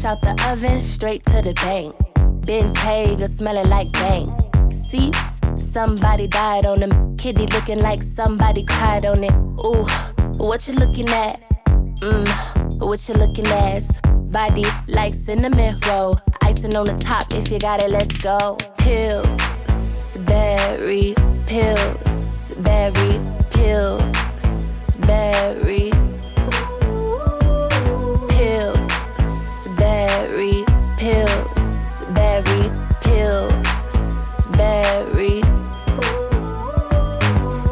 Fresh out the oven, straight to the bank. Bentayga smelling like bank. Seats, somebody died on them. Kitty looking like somebody cried on it. Ooh, what you looking at? What you looking at? Body like cinnamon roll. Icing on the top, if you got it, let's go. Pillsbury, Pillsbury, Pillsbury. Pillsbury, Pillsbury, Pillsbury.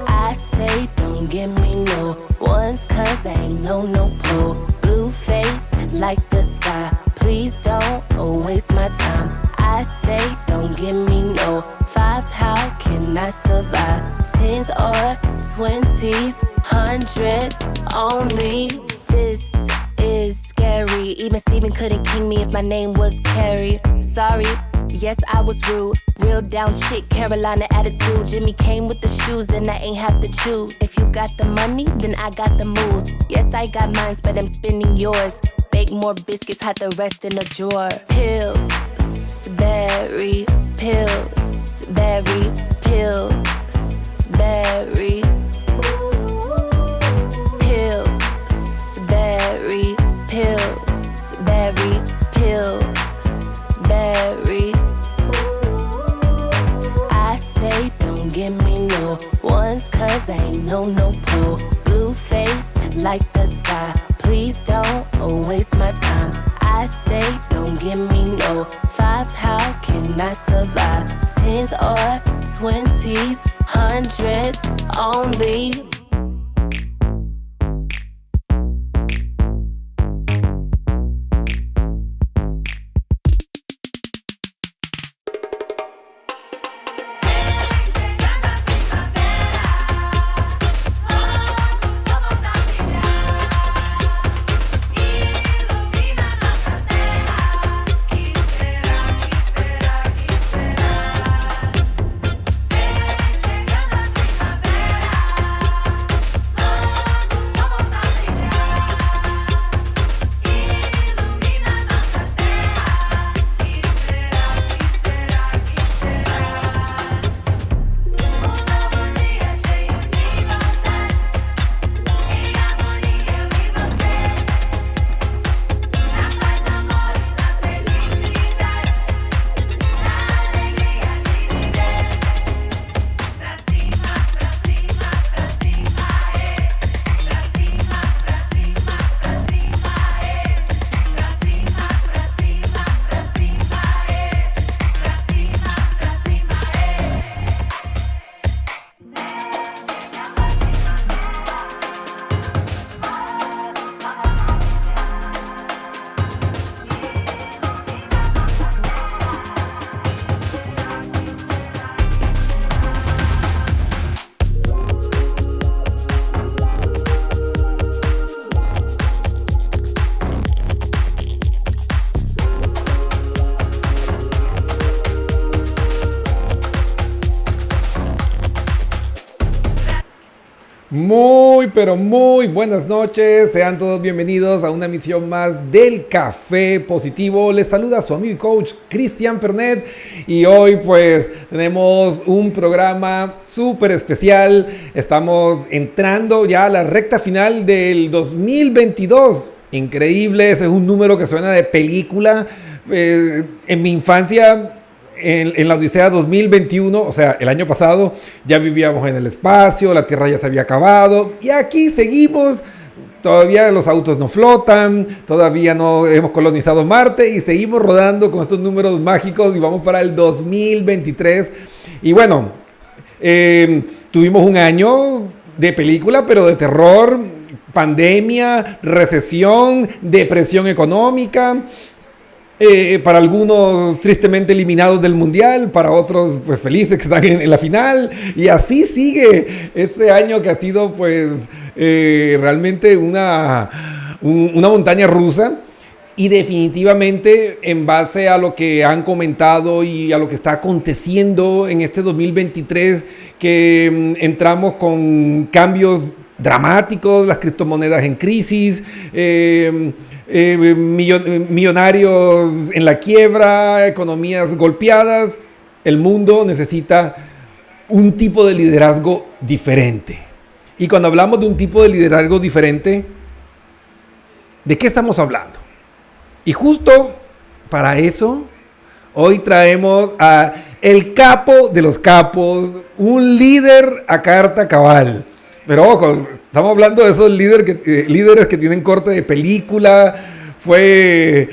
I say don't give me no ones, cause I ain't no pro. Blue face like the sky, please don't waste my time. I say don't give me no fives, how can I survive? Tens or twenties, hundreds only. This is scary, even Steven couldn't king me if my name was Carrie. Sorry, yes I was rude. Real down chick, Carolina attitude. Jimmy came with the shoes and I ain't have to choose. If you got the money, then I got the moves. Yes I got mines, but I'm spending yours. Bake more biscuits, hide the rest in a drawer. Pillsbury, Pillsbury, Pillsbury. Pillsbury, Pillsbury, Pillsbury. I say don't give me no ones, cause I ain't no pro. Blue face like the sky, please don't waste my time. I say don't give me no fives, how can I survive? Tens or twenties, hundreds only. Muy, pero muy buenas noches. Sean todos bienvenidos a una emisión más del Café Positivo. Les saluda su amigo y coach Cristian Pernet. Y hoy pues tenemos un programa súper especial. Estamos entrando ya a la recta final del 2022. Increíble, ese es un número que suena de película. En mi infancia, en la Odisea 2021, o sea, el año pasado, ya vivíamos en el espacio, la Tierra ya se había acabado, y aquí seguimos. Todavía los autos no flotan, todavía no hemos colonizado Marte, y seguimos rodando con estos números mágicos, y vamos para el 2023. Y bueno, tuvimos un año de película, pero de terror, pandemia, recesión, depresión económica. Para algunos tristemente eliminados del mundial, para otros pues felices que están en la final, y así sigue este año que ha sido pues realmente una montaña rusa. Y definitivamente en base a lo que han comentado y a lo que está aconteciendo en este 2023, que entramos con cambios dramáticos, las criptomonedas en crisis, millonarios en la quiebra, economías golpeadas. El mundo necesita un tipo de liderazgo diferente. Y cuando hablamos de un tipo de liderazgo diferente, ¿de qué estamos hablando? Y justo para eso, hoy traemos a el capo de los capos, un líder a carta cabal. Pero ojo, estamos hablando de esos líderes que tienen corte de película. Fue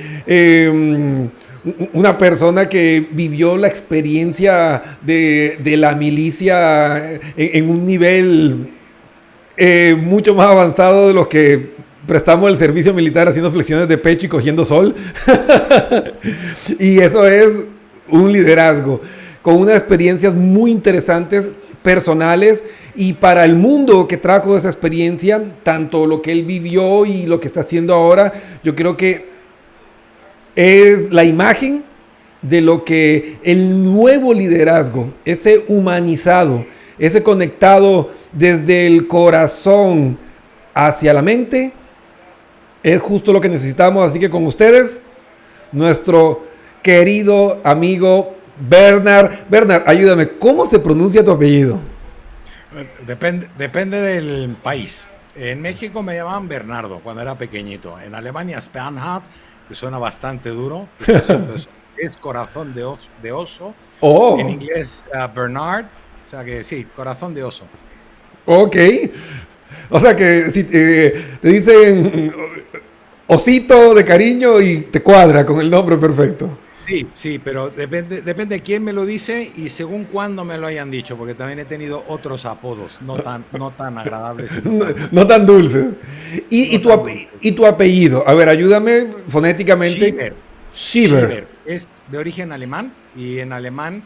una persona que vivió la experiencia de la milicia en un nivel mucho más avanzado de los que prestamos el servicio militar haciendo flexiones de pecho y cogiendo sol. Y eso es un liderazgo con unas experiencias muy interesantes, personales, y para el mundo que trajo esa experiencia, tanto lo que él vivió y lo que está haciendo ahora, yo creo que es la imagen de lo que el nuevo liderazgo, ese humanizado, ese conectado desde el corazón hacia la mente, es justo lo que necesitamos. Así que con ustedes, nuestro querido amigo Bernard. Bernard, ayúdame, ¿cómo se pronuncia tu apellido? Depende del país. En México me llamaban Bernardo cuando era pequeñito. En Alemania es Bernhard, que suena bastante duro. Entonces, es corazón de oso. Oh. En inglés, Bernard. O sea que sí, corazón de oso. Ok. O sea que si te dicen osito de cariño y te cuadra con el nombre perfecto. Sí, pero depende de quién me lo dice y según cuándo me lo hayan dicho, porque también he tenido otros apodos, no tan agradables. No tan dulces. ¿Y tu apellido? A ver, ayúdame fonéticamente. Schieber. Es de origen alemán y en alemán,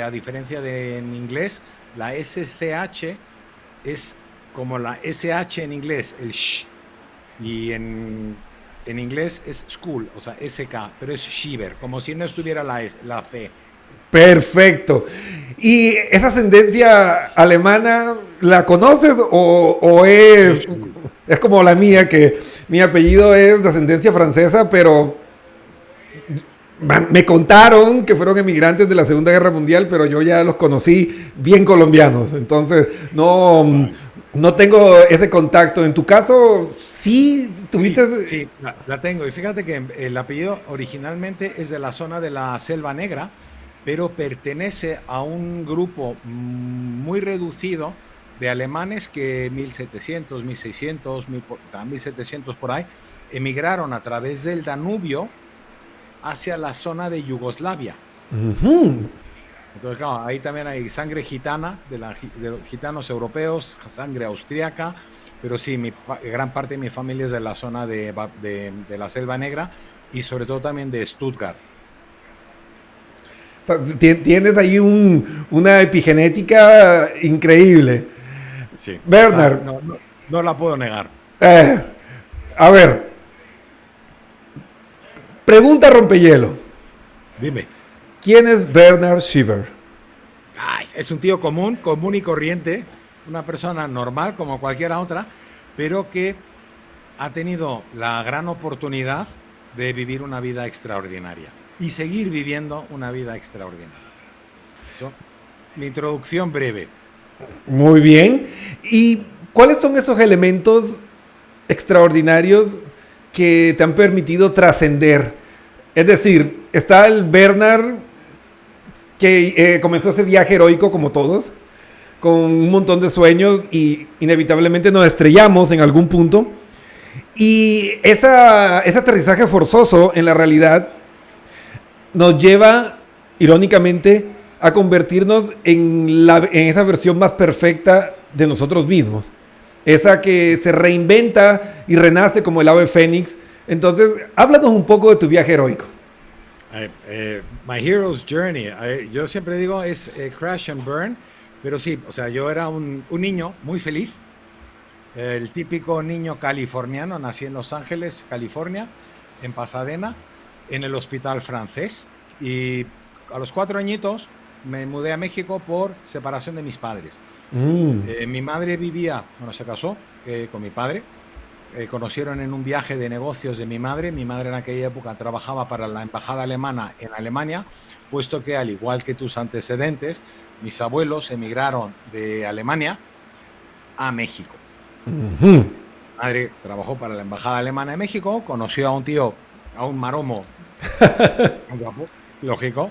a diferencia de en inglés, la SCH es como la SH en inglés, el sh, y en inglés es school, o sea, SK, pero es Schieber, como si no estuviera la C. Perfecto. ¿Y esa ascendencia alemana la conoces o es como la mía, que mi apellido es de ascendencia francesa, pero me contaron que fueron emigrantes de la Segunda Guerra Mundial, pero yo ya los conocí bien colombianos, entonces no tengo ese contacto. En tu caso, sí tuviste... Sí, la tengo. Y fíjate que el apellido originalmente es de la zona de la Selva Negra, pero pertenece a un grupo muy reducido de alemanes que 1700, 1600, 1700 por ahí, emigraron a través del Danubio hacia la zona de Yugoslavia. Uh-huh. Entonces, claro, ahí también hay sangre gitana, de los gitanos europeos, sangre austríaca, pero sí, gran parte de mi familia es de la zona de la Selva Negra y sobre todo también de Stuttgart. Tienes ahí una epigenética increíble. Sí. Bernard. No la puedo negar. A ver. Pregunta rompehielo. Dime. ¿Quién es Bernard Schieber? Es un tío común y corriente, una persona normal como cualquiera otra, pero que ha tenido la gran oportunidad de vivir una vida extraordinaria y seguir viviendo una vida extraordinaria. Mi introducción breve. Muy bien. ¿Y cuáles son esos elementos extraordinarios que te han permitido trascender? Es decir, está el Bernard que comenzó ese viaje heroico como todos, con un montón de sueños y inevitablemente nos estrellamos en algún punto. Y ese aterrizaje forzoso en la realidad nos lleva, irónicamente, a convertirnos en esa versión más perfecta de nosotros mismos. Esa que se reinventa y renace como el ave fénix. Entonces, háblanos un poco de tu viaje heroico. My hero's journey, yo siempre digo es crash and burn, pero sí, o sea, yo era un niño muy feliz, el típico niño californiano, nací en Los Ángeles, California, en Pasadena, en el hospital francés, y a los 4 añitos me mudé a México por separación de mis padres. Mm. Mi madre vivía, bueno, se casó con mi padre. Conocieron en un viaje de negocios de mi madre. Mi madre en aquella época trabajaba para la embajada alemana en Alemania, puesto que, al igual que tus antecedentes, mis abuelos emigraron de Alemania a México. Ujú. Mi madre trabajó para la embajada alemana de México, conoció a un tío, a un maromo muy guapo, lógico,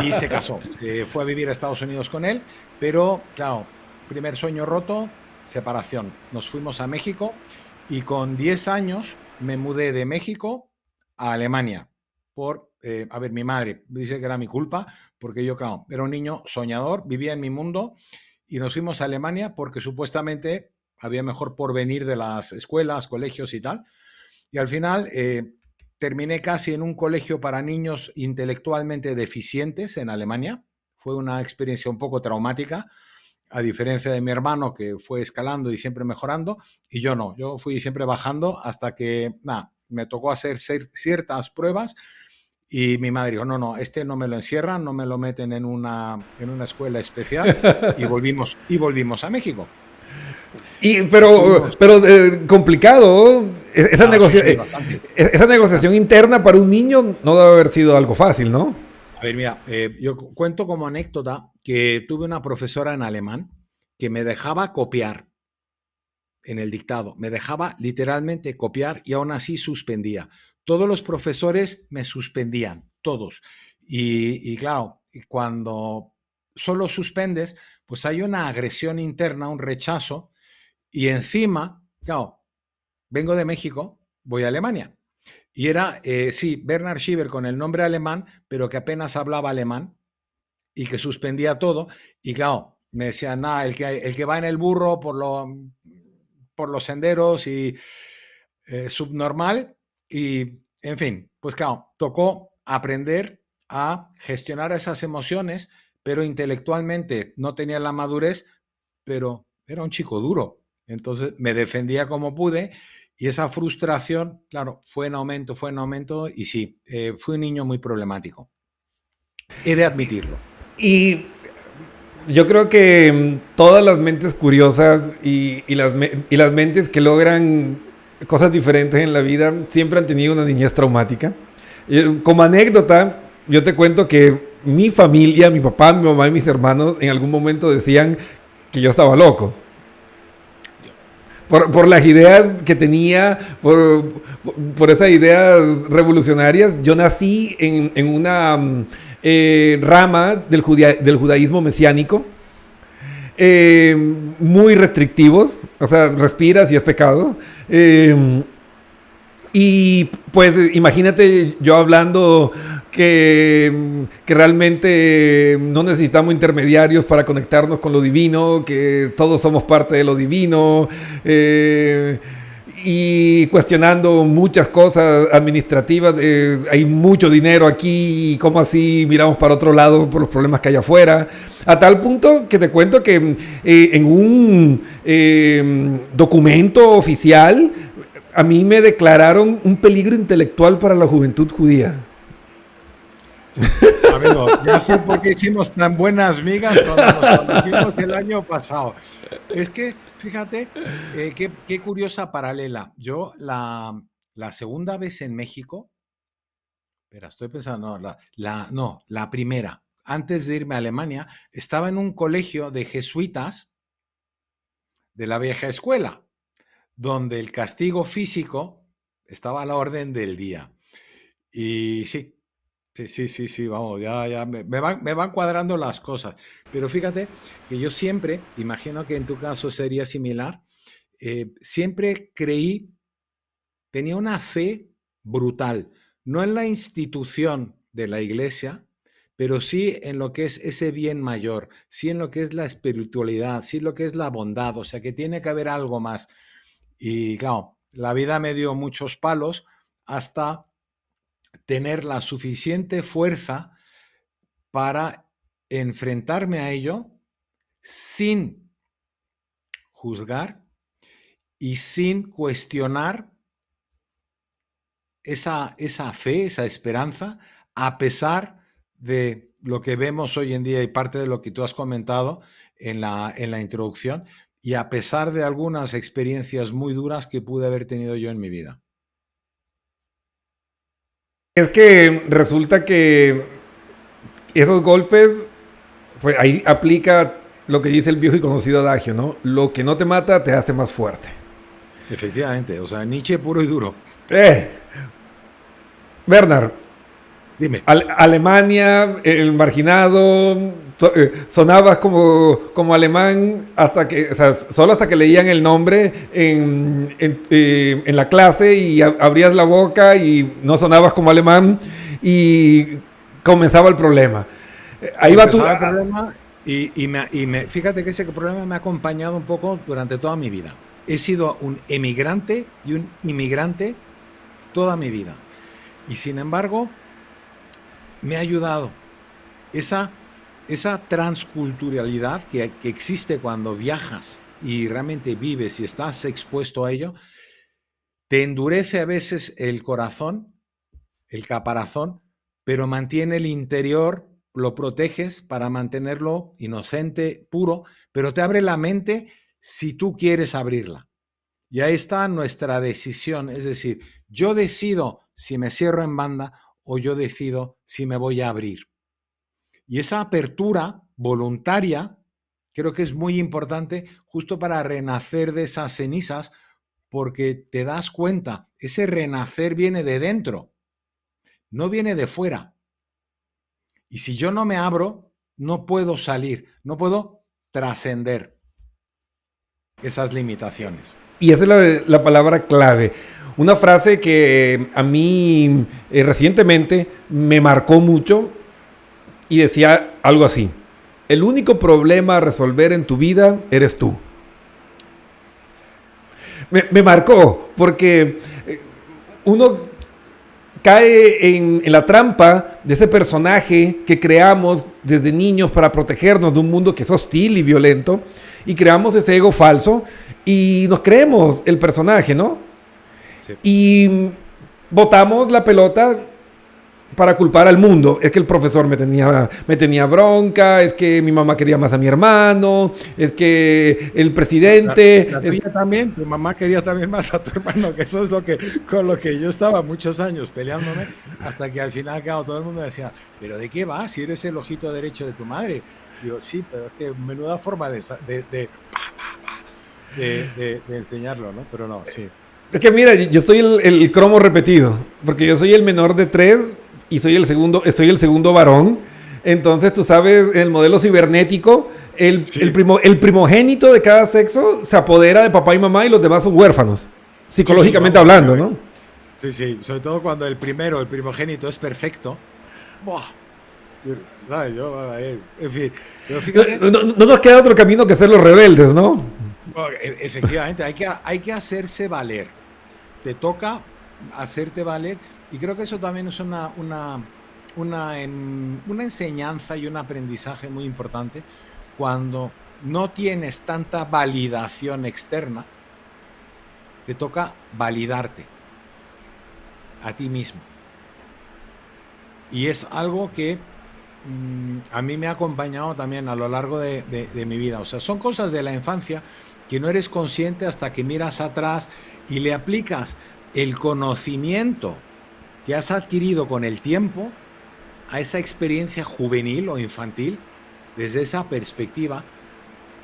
y se casó. Se fue a vivir a Estados Unidos con él, pero claro, primer sueño roto, separación. Nos fuimos a México y con 10 años me mudé de México a Alemania. A ver, mi madre dice que era mi culpa, porque yo, claro, era un niño soñador, vivía en mi mundo y nos fuimos a Alemania porque supuestamente había mejor porvenir de las escuelas, colegios y tal. Y al final terminé casi en un colegio para niños intelectualmente deficientes en Alemania. Fue una experiencia un poco traumática, a diferencia de mi hermano, que fue escalando y siempre mejorando, y yo no, yo fui siempre bajando hasta que me tocó hacer ciertas pruebas y mi madre dijo, no, no, este no me lo encierran, no me lo meten en una escuela especial, y volvimos a México. Pero, Estuvimos, complicado. Esa, sí, sí, bastante. esa negociación Bastante. interna para un niño no debe haber sido algo fácil, ¿no? A ver, mira, yo cuento como anécdota que tuve una profesora en alemán que me dejaba copiar en el dictado, me dejaba literalmente copiar y aún así suspendía. Todos los profesores me suspendían, todos. Y claro, cuando solo suspendes, pues hay una agresión interna, un rechazo, y encima, claro, vengo de México, voy a Alemania. Y era, sí, Bernhard Schieber con el nombre alemán, pero que apenas hablaba alemán y que suspendía todo. Y claro, me decían, nada, el que va en el burro por los senderos y subnormal. Y, en fin, pues claro, tocó aprender a gestionar esas emociones, pero intelectualmente no tenía la madurez, pero era un chico duro. Entonces me defendía como pude y esa frustración, claro, fue en aumento y sí, fui un niño muy problemático. He de admitirlo. Y yo creo que todas las mentes curiosas y las mentes que logran cosas diferentes en la vida siempre han tenido una niñez traumática. Como anécdota, yo te cuento que mi familia, mi papá, mi mamá y mis hermanos en algún momento decían que yo estaba loco. Por las ideas que tenía, por esas ideas revolucionarias. Yo nací en una rama del judaísmo mesiánico, muy restrictivos, o sea, respiras y es pecado. Y pues imagínate yo hablando que realmente no necesitamos intermediarios para conectarnos con lo divino, que todos somos parte de lo divino, y cuestionando muchas cosas administrativas. Hay mucho dinero aquí, y cómo así miramos para otro lado por los problemas que hay afuera. A tal punto que te cuento que en un documento oficial a mí me declararon un peligro intelectual para la juventud judía. Amigo, ya sé por qué hicimos tan buenas migas cuando nos conocimos el año pasado. Es que, fíjate, qué curiosa paralela. Yo la segunda vez en México, espera, estoy pensando, no, la primera, antes de irme a Alemania, estaba en un colegio de jesuitas de la vieja escuela, donde el castigo físico estaba a la orden del día. Y sí, sí, sí, sí, sí, vamos, ya me van cuadrando las cosas. Pero fíjate que yo siempre, imagino que en tu caso sería similar, siempre creí, tenía una fe brutal, no en la institución de la iglesia, pero sí en lo que es ese bien mayor, sí en lo que es la espiritualidad, sí en lo que es la bondad, o sea que tiene que haber algo más. Y claro, la vida me dio muchos palos hasta tener la suficiente fuerza para enfrentarme a ello sin juzgar y sin cuestionar esa fe, esa esperanza, a pesar de lo que vemos hoy en día y parte de lo que tú has comentado en la introducción, y a pesar de algunas experiencias muy duras que pude haber tenido yo en mi vida. Es que resulta que esos golpes, pues ahí aplica lo que dice el viejo y conocido adagio, ¿no? Lo que no te mata te hace más fuerte. Efectivamente, o sea, Nietzsche puro y duro. Bernard, Dime. Alemania, el marginado, sonabas como alemán hasta que, o sea, solo hasta que leían el nombre en la clase y abrías la boca y no sonabas como alemán y comenzaba el problema. Ahí va tu... el problema fíjate que ese problema me ha acompañado un poco durante toda mi vida. He sido un emigrante y un inmigrante toda mi vida. Y sin embargo, me ha ayudado. Esa transculturalidad que existe cuando viajas y realmente vives y estás expuesto a ello, te endurece a veces el corazón, el caparazón, pero mantiene el interior, lo proteges para mantenerlo inocente, puro, pero te abre la mente si tú quieres abrirla. Y ahí está nuestra decisión, es decir, yo decido si me cierro en banda o yo decido si me voy a abrir. Y esa apertura voluntaria creo que es muy importante justo para renacer de esas cenizas, porque te das cuenta, ese renacer viene de dentro, no viene de fuera. Y si yo no me abro, no puedo salir, no puedo trascender esas limitaciones. Y esa es la palabra clave. Una frase que a mí recientemente me marcó mucho y decía algo así: el único problema a resolver en tu vida eres tú. Me marcó porque uno cae en la trampa de ese personaje que creamos desde niños para protegernos de un mundo que es hostil y violento, y creamos ese ego falso y nos creemos el personaje, ¿no? Sí. Y botamos la pelota para culpar al mundo. Es que el profesor me tenía bronca, es que mi mamá quería más a mi hermano, es que el presidente... La tuya también, tu mamá quería también más a tu hermano, que eso es con lo que yo estaba muchos años peleándome, hasta que al final, claro, todo el mundo decía, ¿pero de qué vas? Si eres el ojito derecho de tu madre. Digo, sí, pero es que menuda forma de enseñarlo, ¿no? Pero no, sí. Es que mira, yo soy el cromo repetido, porque yo soy el menor de 3 y soy el segundo varón. Entonces, tú sabes, en el modelo cibernético, el primogénito de cada sexo se apodera de papá y mamá y los demás son huérfanos, psicológicamente hablando, ¿no? Sí, sí, sobre todo cuando el primogénito es perfecto. ¡Buah! ¿Sabes? En fin. Pero fíjate, no nos queda otro camino que ser los rebeldes, ¿no? Efectivamente, hay que hacerse valer. Te toca hacerte valer, y creo que eso también es una enseñanza y un aprendizaje muy importante. Cuando no tienes tanta validación externa, te toca validarte a ti mismo. Y es algo que a mí me ha acompañado también a lo largo de mi vida. O sea, son cosas de la infancia que no eres consciente hasta que miras atrás y le aplicas el conocimiento que has adquirido con el tiempo a esa experiencia juvenil o infantil desde esa perspectiva.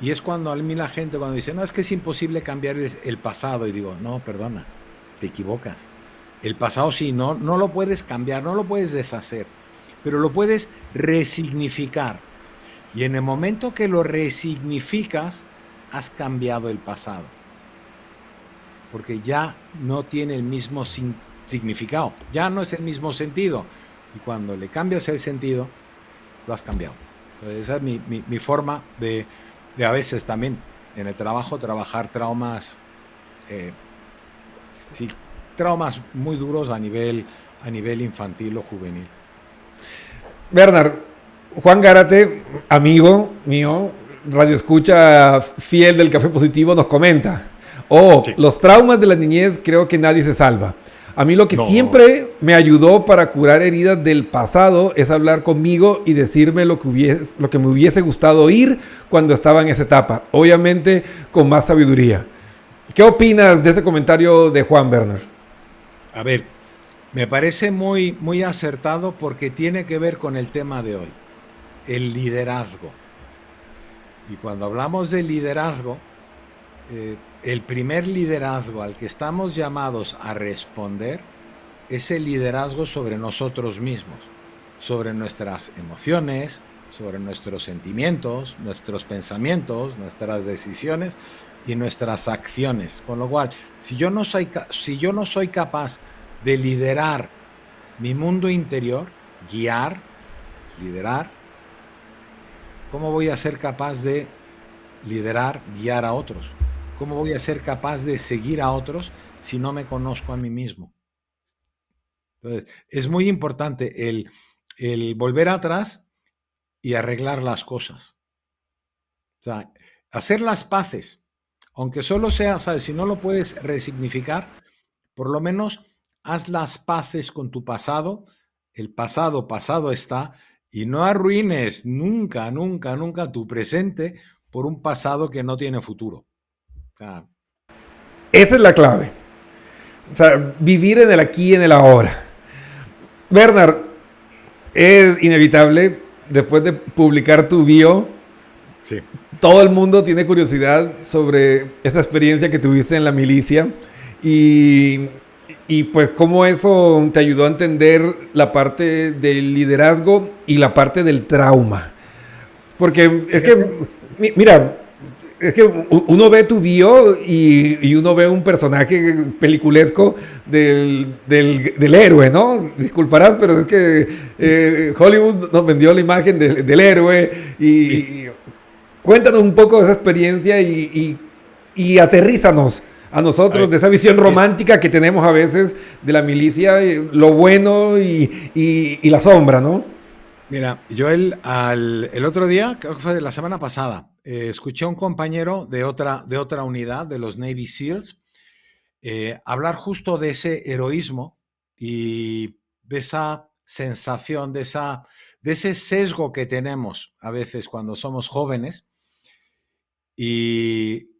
Y es cuando a mí la gente cuando dice, no, es que es imposible cambiar el pasado, y digo, no, perdona, te equivocas. El pasado sí, no lo puedes cambiar, no lo puedes deshacer, pero lo puedes resignificar. Y en el momento que lo resignificas, has cambiado el pasado. Porque ya no tiene el mismo significado, ya no es el mismo sentido. Y cuando le cambias el sentido, lo has cambiado. Entonces esa es mi forma de a veces también en el trabajo trabajar traumas, traumas muy duros a nivel infantil o juvenil. Bernard, Juan Gárate, amigo mío, radioescucha fiel del Café Positivo, nos comenta: sí, los traumas de la niñez, creo que nadie se salva. A mí lo que No. siempre me ayudó para curar heridas del pasado es hablar conmigo y decirme lo que me hubiese gustado oír cuando estaba en esa etapa. Obviamente con más sabiduría. ¿Qué opinas de ese comentario de Juan Werner? A ver, me parece muy, muy acertado porque tiene que ver con el tema de hoy, el liderazgo. Y cuando hablamos de liderazgo, el primer liderazgo al que estamos llamados a responder es el liderazgo sobre nosotros mismos, sobre nuestras emociones, sobre nuestros sentimientos, nuestros pensamientos, nuestras decisiones y nuestras acciones. Con lo cual, si yo no soy capaz de liderar mi mundo interior, liderar, ¿cómo voy a ser capaz de liderar, guiar a otros? ¿Cómo voy a ser capaz de seguir a otros si no me conozco a mí mismo? Entonces, es muy importante el volver atrás y arreglar las cosas. O sea, hacer las paces, aunque solo sea, ¿sabes? Si no lo puedes resignificar, por lo menos haz las paces con tu pasado. El pasado, pasado está, y no arruines nunca, nunca, nunca tu presente por un pasado que no tiene futuro. O sea, Esa es la clave. O sea, vivir en el aquí y en el ahora. Bernard, es inevitable, después de publicar tu bio, sí. todo el mundo tiene curiosidad sobre esa experiencia que tuviste en la milicia y pues cómo eso te ayudó a entender la parte del liderazgo y la parte del trauma. Porque es que, mira, es que uno ve tu bio y uno ve un personaje peliculesco del héroe, ¿no? Disculparás, pero es que Hollywood nos vendió la imagen del héroe y cuéntanos un poco de esa experiencia y aterrízanos a nosotros de esa visión romántica que tenemos a veces de la milicia, lo bueno y la sombra, ¿no? Mira, yo el otro día, creo que fue de la semana pasada, escuché a un compañero de otra unidad, de los Navy SEALs, hablar justo de ese heroísmo y de esa sensación, de ese sesgo que tenemos a veces cuando somos jóvenes. Y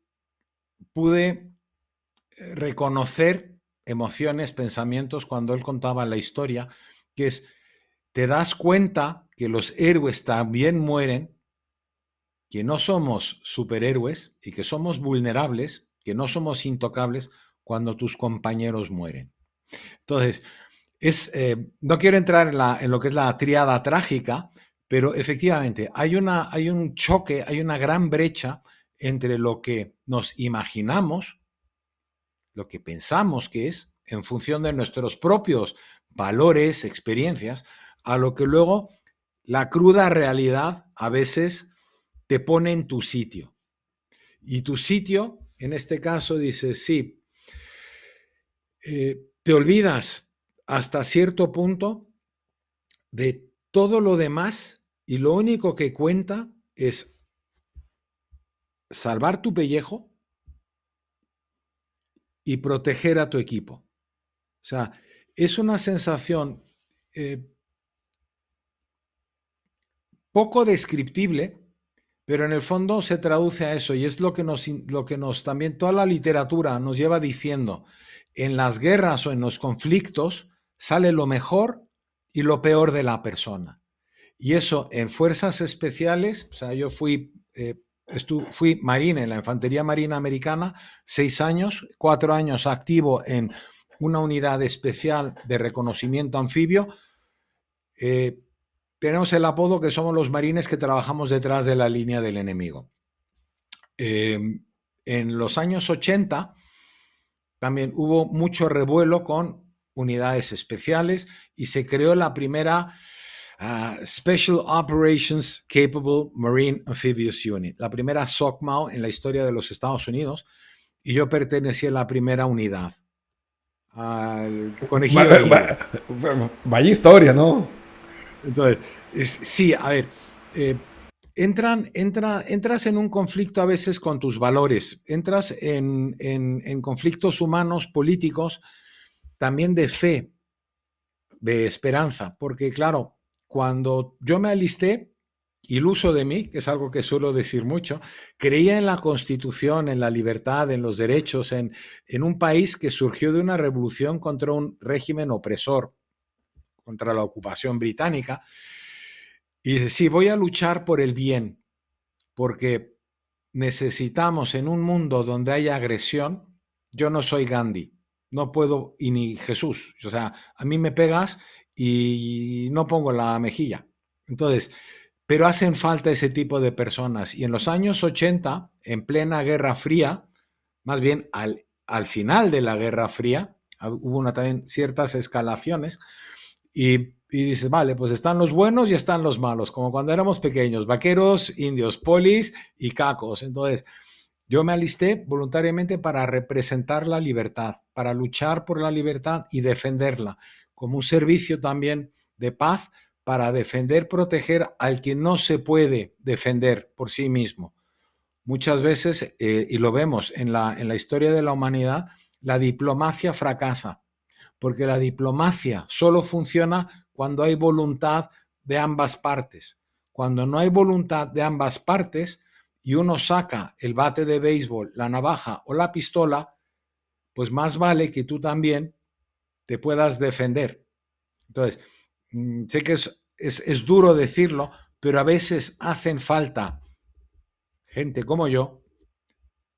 pude reconocer emociones, pensamientos cuando él contaba la historia, que es, te das cuenta que los héroes también mueren, que no somos superhéroes y que somos vulnerables, que no somos intocables cuando tus compañeros mueren. Entonces, no quiero entrar en lo que es la tríada trágica, pero efectivamente hay un choque, hay una gran brecha entre lo que nos imaginamos, lo que pensamos que es, en función de nuestros propios valores, experiencias, a lo que luego la cruda realidad a veces te pone en tu sitio. Y tu sitio, en este caso, dice, sí, te olvidas hasta cierto punto de todo lo demás y lo único que cuenta es salvar tu pellejo y proteger a tu equipo. O sea, es una sensación poco descriptible, pero en el fondo se traduce a eso y es lo que nos también toda la literatura nos lleva diciendo. En las guerras o en los conflictos sale lo mejor y lo peor de la persona. Y eso en fuerzas especiales, o sea, yo fui marine en la Infantería Marina Americana, 6 años, 4 años activo en una unidad especial de reconocimiento anfibio. Tenemos el apodo que somos los marines que trabajamos detrás de la línea del enemigo. En los años 80 también hubo mucho revuelo con unidades especiales y se creó la primera Special Operations Capable Marine Amphibious Unit, la primera SOCMAO en la historia de los Estados Unidos, y yo pertenecí a la primera unidad, al conejillo de India. Vaya historia, ¿no? Entonces, sí, a ver, entras en un conflicto a veces con tus valores, entras en conflictos humanos, políticos, también de fe, de esperanza, porque claro, cuando yo me alisté, iluso de mí, que es algo que suelo decir mucho, creía en la Constitución, en la libertad, en los derechos, en un país que surgió de una revolución contra un régimen opresor, contra la ocupación británica, y dice, sí, voy a luchar por el bien, porque necesitamos en un mundo donde haya agresión, yo no soy Gandhi, no puedo, y ni Jesús, o sea, a mí me pegas y no pongo la mejilla. Entonces, pero hacen falta ese tipo de personas. Y en los años 80, en plena Guerra Fría, más bien al final de la Guerra Fría, hubo también ciertas escalaciones, y dices, vale, pues están los buenos y están los malos, como cuando éramos pequeños, vaqueros, indios, polis y cacos. Entonces, yo me alisté voluntariamente para representar la libertad, para luchar por la libertad y defenderla, como un servicio también de paz para defender, proteger al que no se puede defender por sí mismo. Muchas veces, y lo vemos en la historia de la humanidad, la diplomacia fracasa, porque la diplomacia solo funciona cuando hay voluntad de ambas partes. Cuando no hay voluntad de ambas partes y uno saca el bate de béisbol, la navaja o la pistola, pues más vale que tú también te puedas defender. Entonces, sé que es duro decirlo, pero a veces hacen falta gente como yo,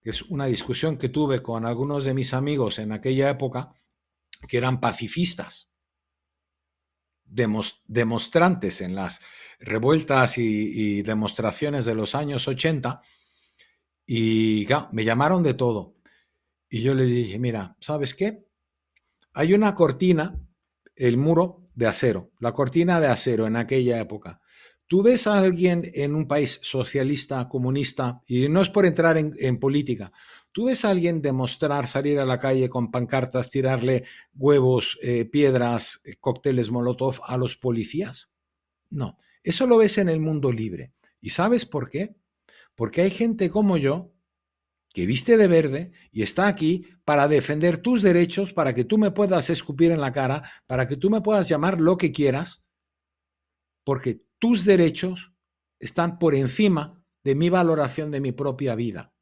que es una discusión que tuve con algunos de mis amigos en aquella época, que eran pacifistas, demonstrantes en las revueltas y demostraciones de los años 80, y me llamaron de todo. Y yo les dije, mira, ¿sabes qué? Hay una cortina, el muro de acero, la cortina de acero en aquella época. Tú ves a alguien en un país socialista, comunista, y no es por entrar en política, tú ves a alguien demostrar, salir a la calle con pancartas, tirarle huevos, piedras, cócteles Molotov a los policías. No, eso lo ves en el mundo libre. ¿Y sabes por qué? Porque hay gente como yo que viste de verde y está aquí para defender tus derechos, para que tú me puedas escupir en la cara, para que tú me puedas llamar lo que quieras, porque tus derechos están por encima de mi valoración de mi propia vida.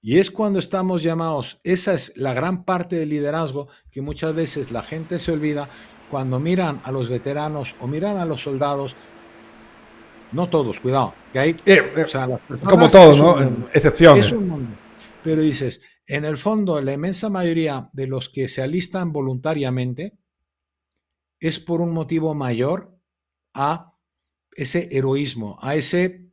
Y es cuando estamos llamados, esa es la gran parte del liderazgo que muchas veces la gente se olvida cuando miran a los veteranos o miran a los soldados. No todos, cuidado, que hay, o sea, las como personas todos, es ¿no? un mundo, Excepciones. es un mundo. Pero dices, en el fondo, la inmensa mayoría de los que se alistan voluntariamente es por un motivo mayor a ese heroísmo, a ese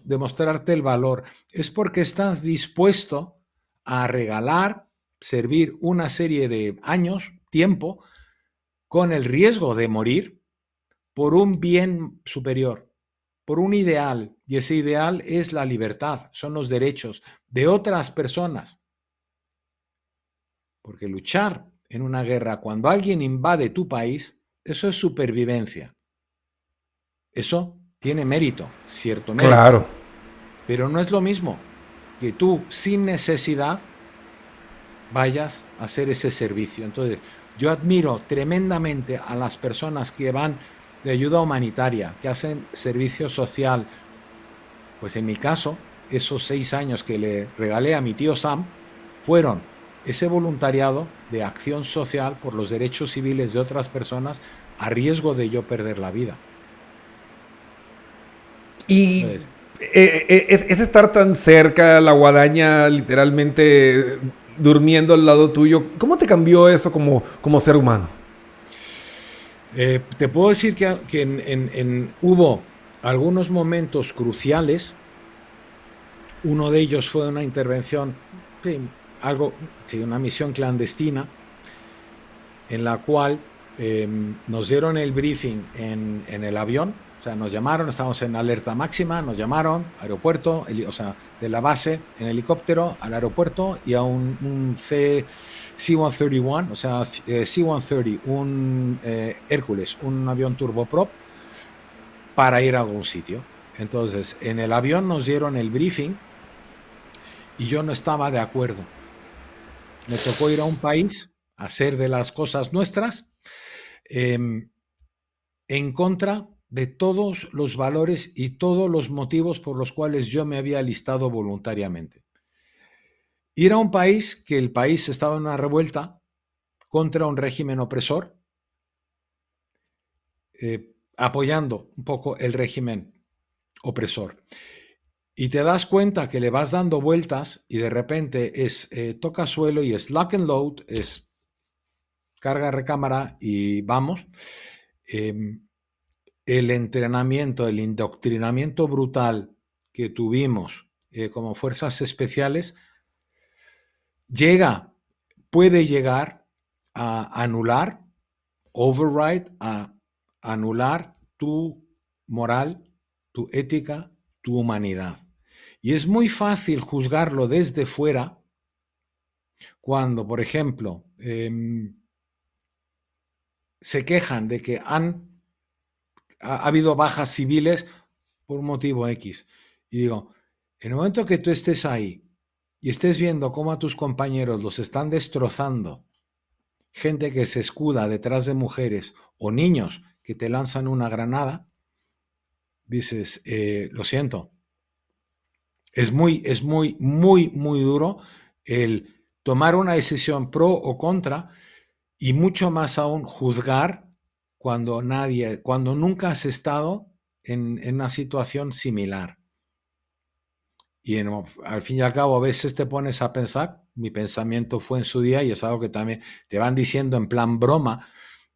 demostrarte el valor. Es porque estás dispuesto a regalar, servir una serie de años, tiempo, con el riesgo de morir por un bien superior, por un ideal, y ese ideal es la libertad, son los derechos de otras personas. Porque luchar en una guerra cuando alguien invade tu país, eso es supervivencia. Eso tiene mérito, cierto mérito. Claro. Pero no es lo mismo que tú, sin necesidad, vayas a hacer ese servicio. Entonces, yo admiro tremendamente a las personas que van de ayuda humanitaria, que hacen servicio social. Pues en mi caso, esos 6 años que le regalé a mi tío Sam fueron ese voluntariado de acción social por los derechos civiles de otras personas a riesgo de yo perder la vida. Y Entonces, es estar tan cerca, la guadaña literalmente durmiendo al lado tuyo. ¿Cómo te cambió eso como ser humano? te puedo decir que hubo algunos momentos cruciales. Uno de ellos fue una intervención, una misión clandestina, en la cual nos dieron el briefing en el avión. O sea, nos llamaron, estábamos en alerta máxima, nos llamaron, aeropuerto, de la base en helicóptero al aeropuerto y a un C-131, o sea, C-130, un Hércules, un avión turboprop, para ir a algún sitio. Entonces, en el avión nos dieron el briefing y yo no estaba de acuerdo. Me tocó ir a un país hacer de las cosas nuestras, en contra de todos los valores y todos los motivos por los cuales yo me había alistado voluntariamente. Ir a un país que el país estaba en una revuelta contra un régimen opresor, apoyando un poco el régimen opresor. Y te das cuenta que le vas dando vueltas y de repente es toca suelo y es lock and load, es carga recámara y vamos. El entrenamiento, el indoctrinamiento brutal que tuvimos como fuerzas especiales puede llegar a anular, override, a anular tu moral, tu ética, tu humanidad. Y es muy fácil juzgarlo desde fuera cuando, por ejemplo, se quejan de que ha habido bajas civiles por un motivo X. Y digo, en el momento que tú estés ahí y estés viendo cómo a tus compañeros los están destrozando, gente que se escuda detrás de mujeres o niños que te lanzan una granada, dices, lo siento. Es muy duro el tomar una decisión pro o contra y mucho más aún juzgar cuando nunca has estado en una situación similar. Y al fin y al cabo a veces te pones a pensar, mi pensamiento fue en su día y es algo que también te van diciendo en plan broma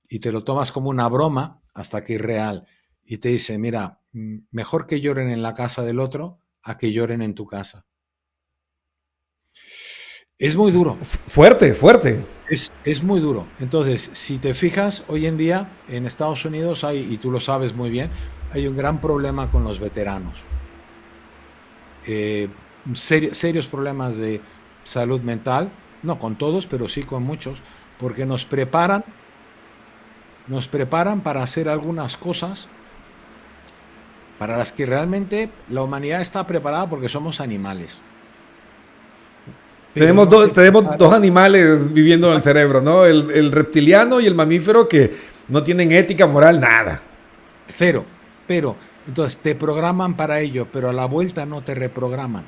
y te lo tomas como una broma hasta que es real. Y te dice, mira, mejor que lloren en la casa del otro a que lloren en tu casa. Es muy duro. Fuerte, fuerte. Es muy duro. Entonces, si te fijas, hoy en día en Estados Unidos hay, y tú lo sabes muy bien, hay un gran problema con los veteranos. Serios problemas de salud mental, no con todos, pero sí con muchos, porque nos preparan para hacer algunas cosas para las que realmente la humanidad está preparada porque somos animales. Tenemos dos animales viviendo en el cerebro, ¿no? El reptiliano y el mamífero que no tienen ética, moral, nada. Cero. Pero, entonces, te programan para ello, pero a la vuelta no te reprograman.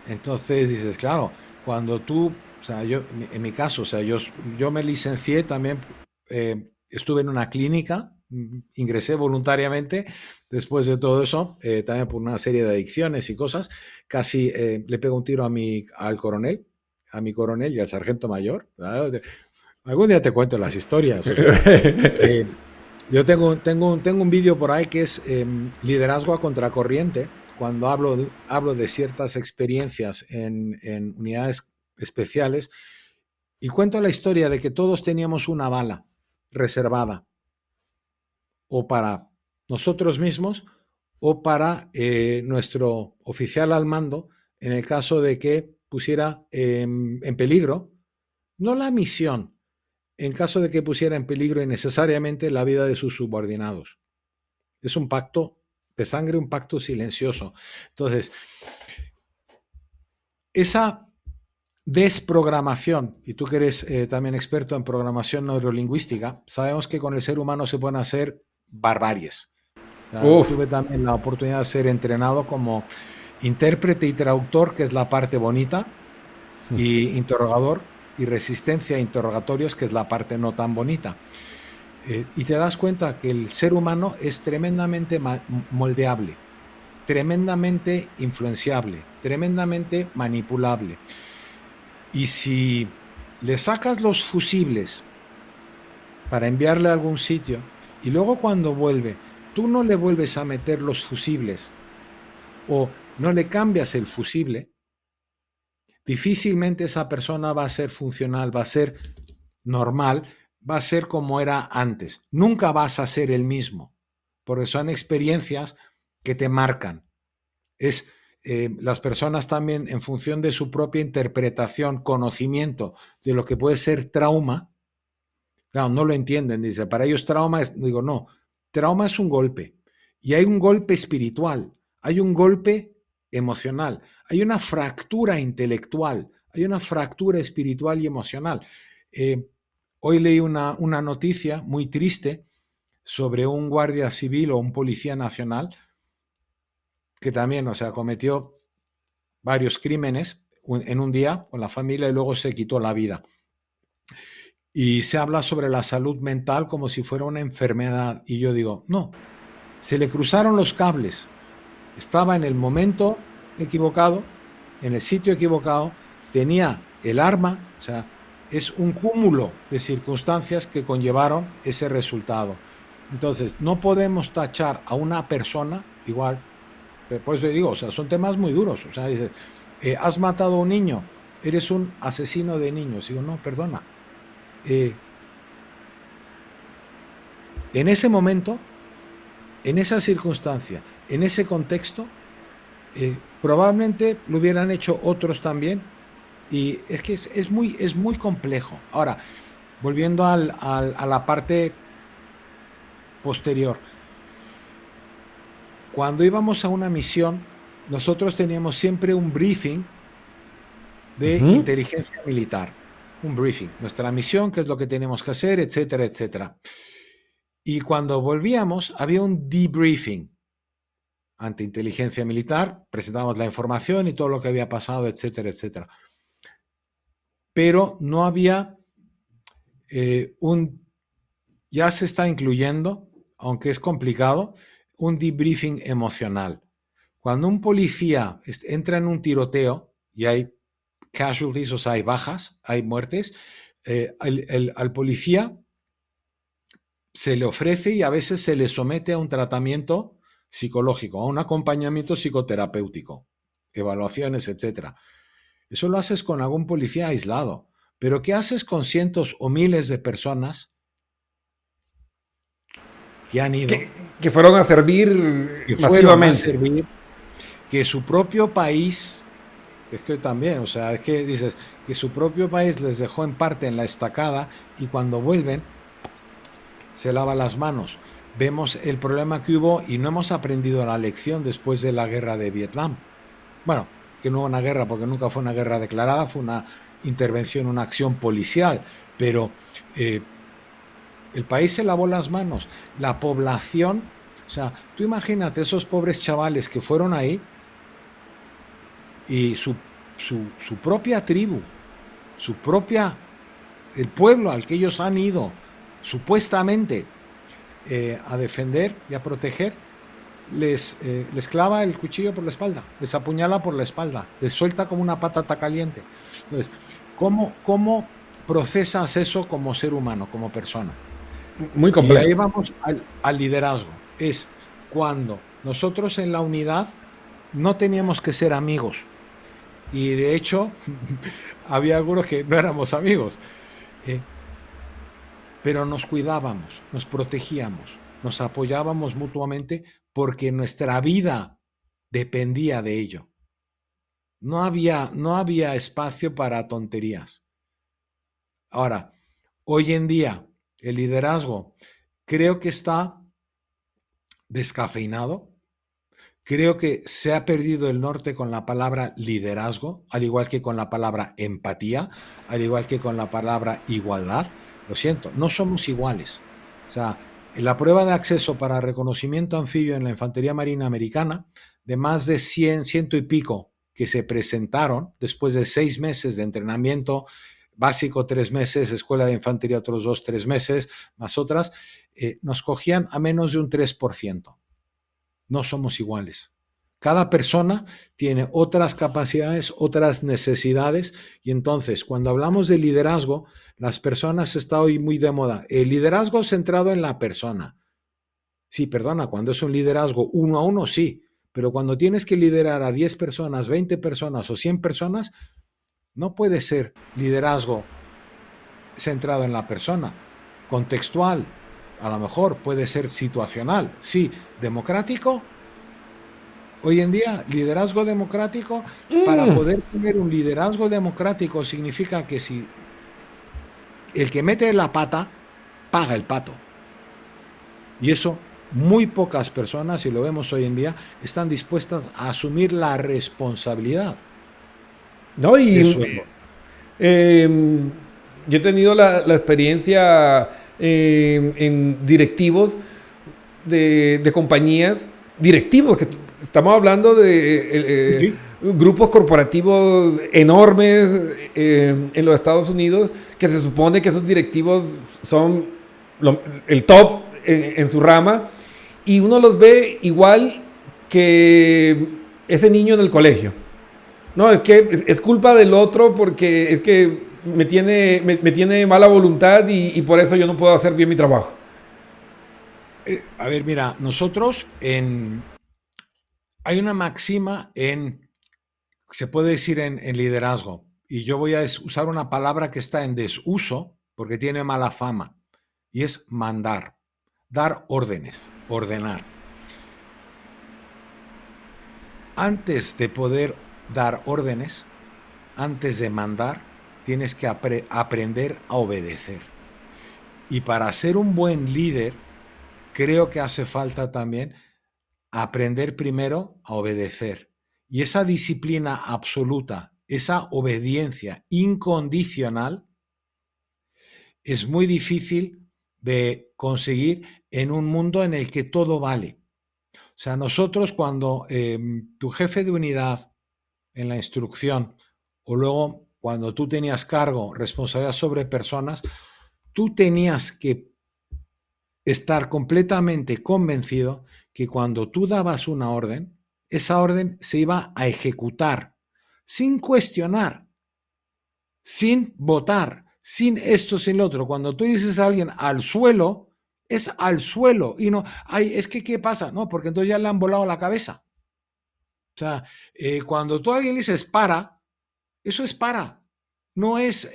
Entonces dices, claro, cuando tú, o sea, yo, en mi caso, o sea, yo me licencié también, estuve en una clínica, ingresé voluntariamente después de todo eso, también por una serie de adicciones y cosas, casi le pego un tiro a mi coronel y al sargento mayor. Algún día te cuento las historias. O sea, yo tengo un vídeo por ahí que es liderazgo a contracorriente, cuando hablo de ciertas experiencias en unidades especiales y cuento la historia de que todos teníamos una bala reservada o para nosotros mismos o para nuestro oficial al mando en el caso de que pusiera en peligro, no la misión, en caso de que pusiera en peligro innecesariamente la vida de sus subordinados. Es un pacto de sangre, un pacto silencioso. Entonces, esa desprogramación, y tú que eres también experto en programación neurolingüística, sabemos que con el ser humano se pueden hacer barbaries. O sea, tuve también la oportunidad de ser entrenado como intérprete y traductor, que es la parte bonita, y interrogador y resistencia a interrogatorios, que es la parte no tan bonita. Y te das cuenta que el ser humano es tremendamente moldeable, tremendamente influenciable, tremendamente manipulable. Y si le sacas los fusibles para enviarle a algún sitio y luego cuando vuelve, tú no le vuelves a meter los fusibles o no le cambias el fusible, difícilmente esa persona va a ser funcional, va a ser normal, va a ser como era antes. Nunca vas a ser el mismo, porque son experiencias que te marcan. Las personas también, en función de su propia interpretación, conocimiento de lo que puede ser trauma, claro, no lo entienden. Dice, para ellos trauma es, digo, no, trauma es un golpe. Y hay un golpe espiritual, hay un golpe emocional, hay una fractura intelectual, hay una fractura espiritual y emocional. Hoy leí una noticia muy triste sobre un guardia civil o un policía nacional que también, o sea, cometió varios crímenes en un día con la familia y luego se quitó la vida. Y se habla sobre la salud mental como si fuera una enfermedad. Y yo digo, no, se le cruzaron los cables. Estaba en el momento equivocado, en el sitio equivocado, tenía el arma, o sea, es un cúmulo de circunstancias que conllevaron ese resultado. Entonces, no podemos tachar a una persona igual. Por eso digo, o sea, son temas muy duros. O sea, dices, has matado a un niño, eres un asesino de niños. Digo, no, perdona. En ese momento, en esa circunstancia, en ese contexto, probablemente lo hubieran hecho otros también. Y es que es muy complejo. Ahora, volviendo a la parte posterior. Cuando íbamos a una misión, nosotros teníamos siempre un briefing de inteligencia militar. Un briefing. Nuestra misión, qué es lo que tenemos que hacer, etcétera, etcétera. Y cuando volvíamos, había un debriefing ante inteligencia militar. Presentábamos la información y todo lo que había pasado, etcétera, etcétera. Pero no había ya se está incluyendo, aunque es complicado, un debriefing emocional. Cuando un policía entra en un tiroteo y hay casualties, o sea, hay bajas, hay muertes, al policía se le ofrece y a veces se le somete a un tratamiento psicológico, a un acompañamiento psicoterapéutico, evaluaciones, etc. Eso lo haces con algún policía aislado. Pero ¿qué haces con cientos o miles de personas que han ido? Que fueron a servir que masivamente. Fueron a servir, que su propio país, que es que también, o sea, es que dices, que su propio país les dejó en parte en la estacada y cuando vuelven se lavan las manos. Vemos el problema que hubo y no hemos aprendido la lección después de la guerra de Vietnam. Bueno, que no hubo una guerra porque nunca fue una guerra declarada, fue una intervención, una acción policial, pero el país se lavó las manos, la población, o sea, tú imagínate esos pobres chavales que fueron ahí y su propia tribu, el pueblo al que ellos han ido supuestamente a defender y a proteger, les clava el cuchillo por la espalda, les apuñala por la espalda, les suelta como una patata caliente. Entonces, ¿cómo procesas eso como ser humano, como persona? Muy complejo. Y ahí vamos al liderazgo. Es cuando nosotros en la unidad no teníamos que ser amigos. Y de hecho, había algunos que no éramos amigos. Pero nos cuidábamos, nos protegíamos, nos apoyábamos mutuamente porque nuestra vida dependía de ello. No había espacio para tonterías. Ahora, hoy en día, el liderazgo creo que está descafeinado. Creo que se ha perdido el norte con la palabra liderazgo, al igual que con la palabra empatía, al igual que con la palabra igualdad. Lo siento, no somos iguales. O sea, en la prueba de acceso para reconocimiento anfibio en la Infantería Marina Americana, de más de 100 y pico que se presentaron después de 6 meses de entrenamiento básico, 3 meses, escuela de infantería otros 2, 3 meses, más otras, nos cogían a menos de un 3%. No somos iguales. Cada persona tiene otras capacidades, otras necesidades, y entonces cuando hablamos de liderazgo, las personas está hoy muy de moda. El liderazgo centrado en la persona. Sí, perdona, cuando es un liderazgo 1 a 1, sí, pero cuando tienes que liderar a 10 personas, 20 personas o 100 personas, no puede ser liderazgo centrado en la persona. Contextual, a lo mejor puede ser situacional, sí. Democrático. Hoy en día, liderazgo democrático, para poder tener un liderazgo democrático significa que si el que mete la pata, paga el pato. Y eso, muy pocas personas, y lo vemos hoy en día, están dispuestas a asumir la responsabilidad. No, y Yo he tenido la experiencia en directivos de compañías, directivos, que estamos hablando de Sí. grupos corporativos enormes en los Estados Unidos, que se supone que esos directivos son el top en su rama, y uno los ve igual que ese niño en el colegio. No, es que es culpa del otro porque es que me tiene mala voluntad y por eso yo no puedo hacer bien mi trabajo. A ver, mira, hay una máxima se puede decir en liderazgo, y yo voy a usar una palabra que está en desuso porque tiene mala fama, y es mandar, dar órdenes, ordenar. Antes de poder dar órdenes, antes de mandar, tienes que aprender a obedecer. Y para ser un buen líder, creo que hace falta también aprender primero a obedecer. Y esa disciplina absoluta, esa obediencia incondicional, es muy difícil de conseguir en un mundo en el que todo vale. O sea, nosotros cuando tu jefe de unidad en la instrucción, o luego cuando tú tenías cargo, responsabilidad sobre personas, tú tenías que estar completamente convencido que cuando tú dabas una orden, esa orden se iba a ejecutar sin cuestionar, sin votar, sin esto, sin lo otro. Cuando tú dices a alguien al suelo, es al suelo y no, ay, es que ¿qué pasa? No, porque entonces ya le han volado la cabeza. O sea, cuando tú a alguien le dices para, eso es para, no es...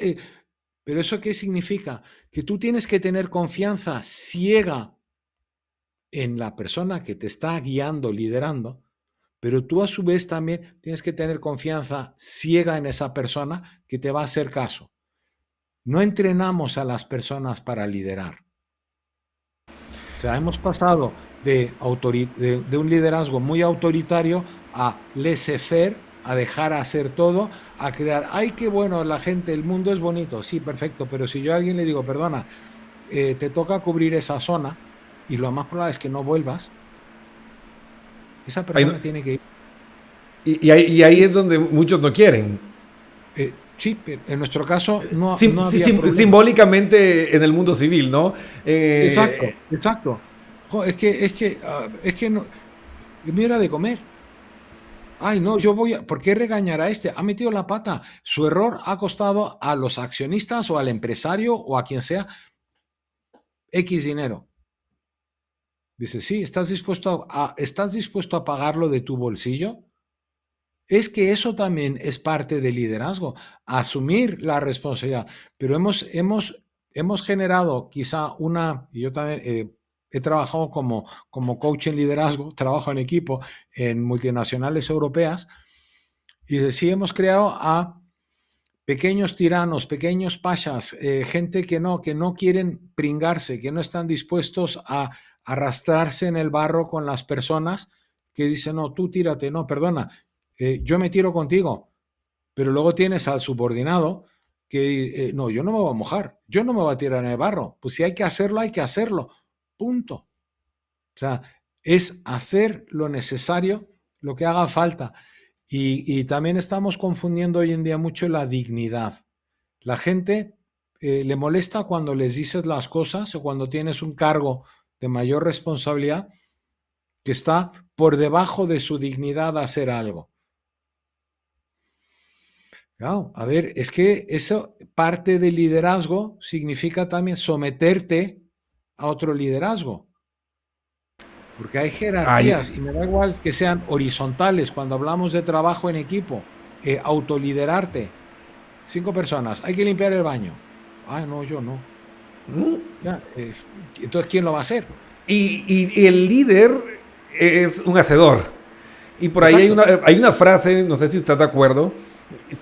¿pero eso qué significa? Que tú tienes que tener confianza ciega en la persona que te está guiando, liderando, pero tú a su vez también tienes que tener confianza ciega en esa persona que te va a hacer caso. No entrenamos a las personas para liderar. O sea, hemos pasado de un liderazgo muy autoritario a laissez-faire, a dejar hacer todo, a crear, ay, qué bueno, la gente, el mundo es bonito, sí, perfecto, pero si yo a alguien le digo, perdona, te toca cubrir esa zona y lo más probable es que no vuelvas, esa persona tiene que ir. Y ahí es donde muchos no quieren. Sí, pero en nuestro caso no había problema. Simbólicamente en el mundo civil, ¿no? Exacto, exacto. Es que no, me era de comer. Ay, no, ¿por qué regañar a este? Ha metido la pata. Su error ha costado a los accionistas o al empresario o a quien sea X dinero. Dice, sí, ¿estás dispuesto a pagarlo de tu bolsillo? Es que eso también es parte del liderazgo, asumir la responsabilidad. Pero hemos generado quizá y yo también he trabajado como coach en liderazgo, trabajo en equipo en multinacionales europeas, y sí hemos creado a pequeños tiranos, pequeños pashas, gente que no quieren pringarse, que no están dispuestos a arrastrarse en el barro con las personas, que dicen, no, tú tírate, no, perdona, yo me tiro contigo, pero luego tienes al subordinado que, no, yo no me voy a mojar, yo no me voy a tirar en el barro, pues si hay que hacerlo, punto. O sea, es hacer lo necesario, lo que haga falta. Y también estamos confundiendo hoy en día mucho la dignidad. La gente le molesta cuando les dices las cosas o cuando tienes un cargo de mayor responsabilidad que está por debajo de su dignidad hacer algo. Claro, a ver, es que eso, parte del liderazgo significa también someterte a otro liderazgo. Porque hay jerarquías y me da igual que sean horizontales cuando hablamos de trabajo en equipo, autoliderarte. 5 personas, hay que limpiar el baño. Ah, no, yo no. Ya, entonces, ¿quién lo va a hacer? Y el líder es un hacedor. Y por ahí hay una frase, no sé si estás de acuerdo,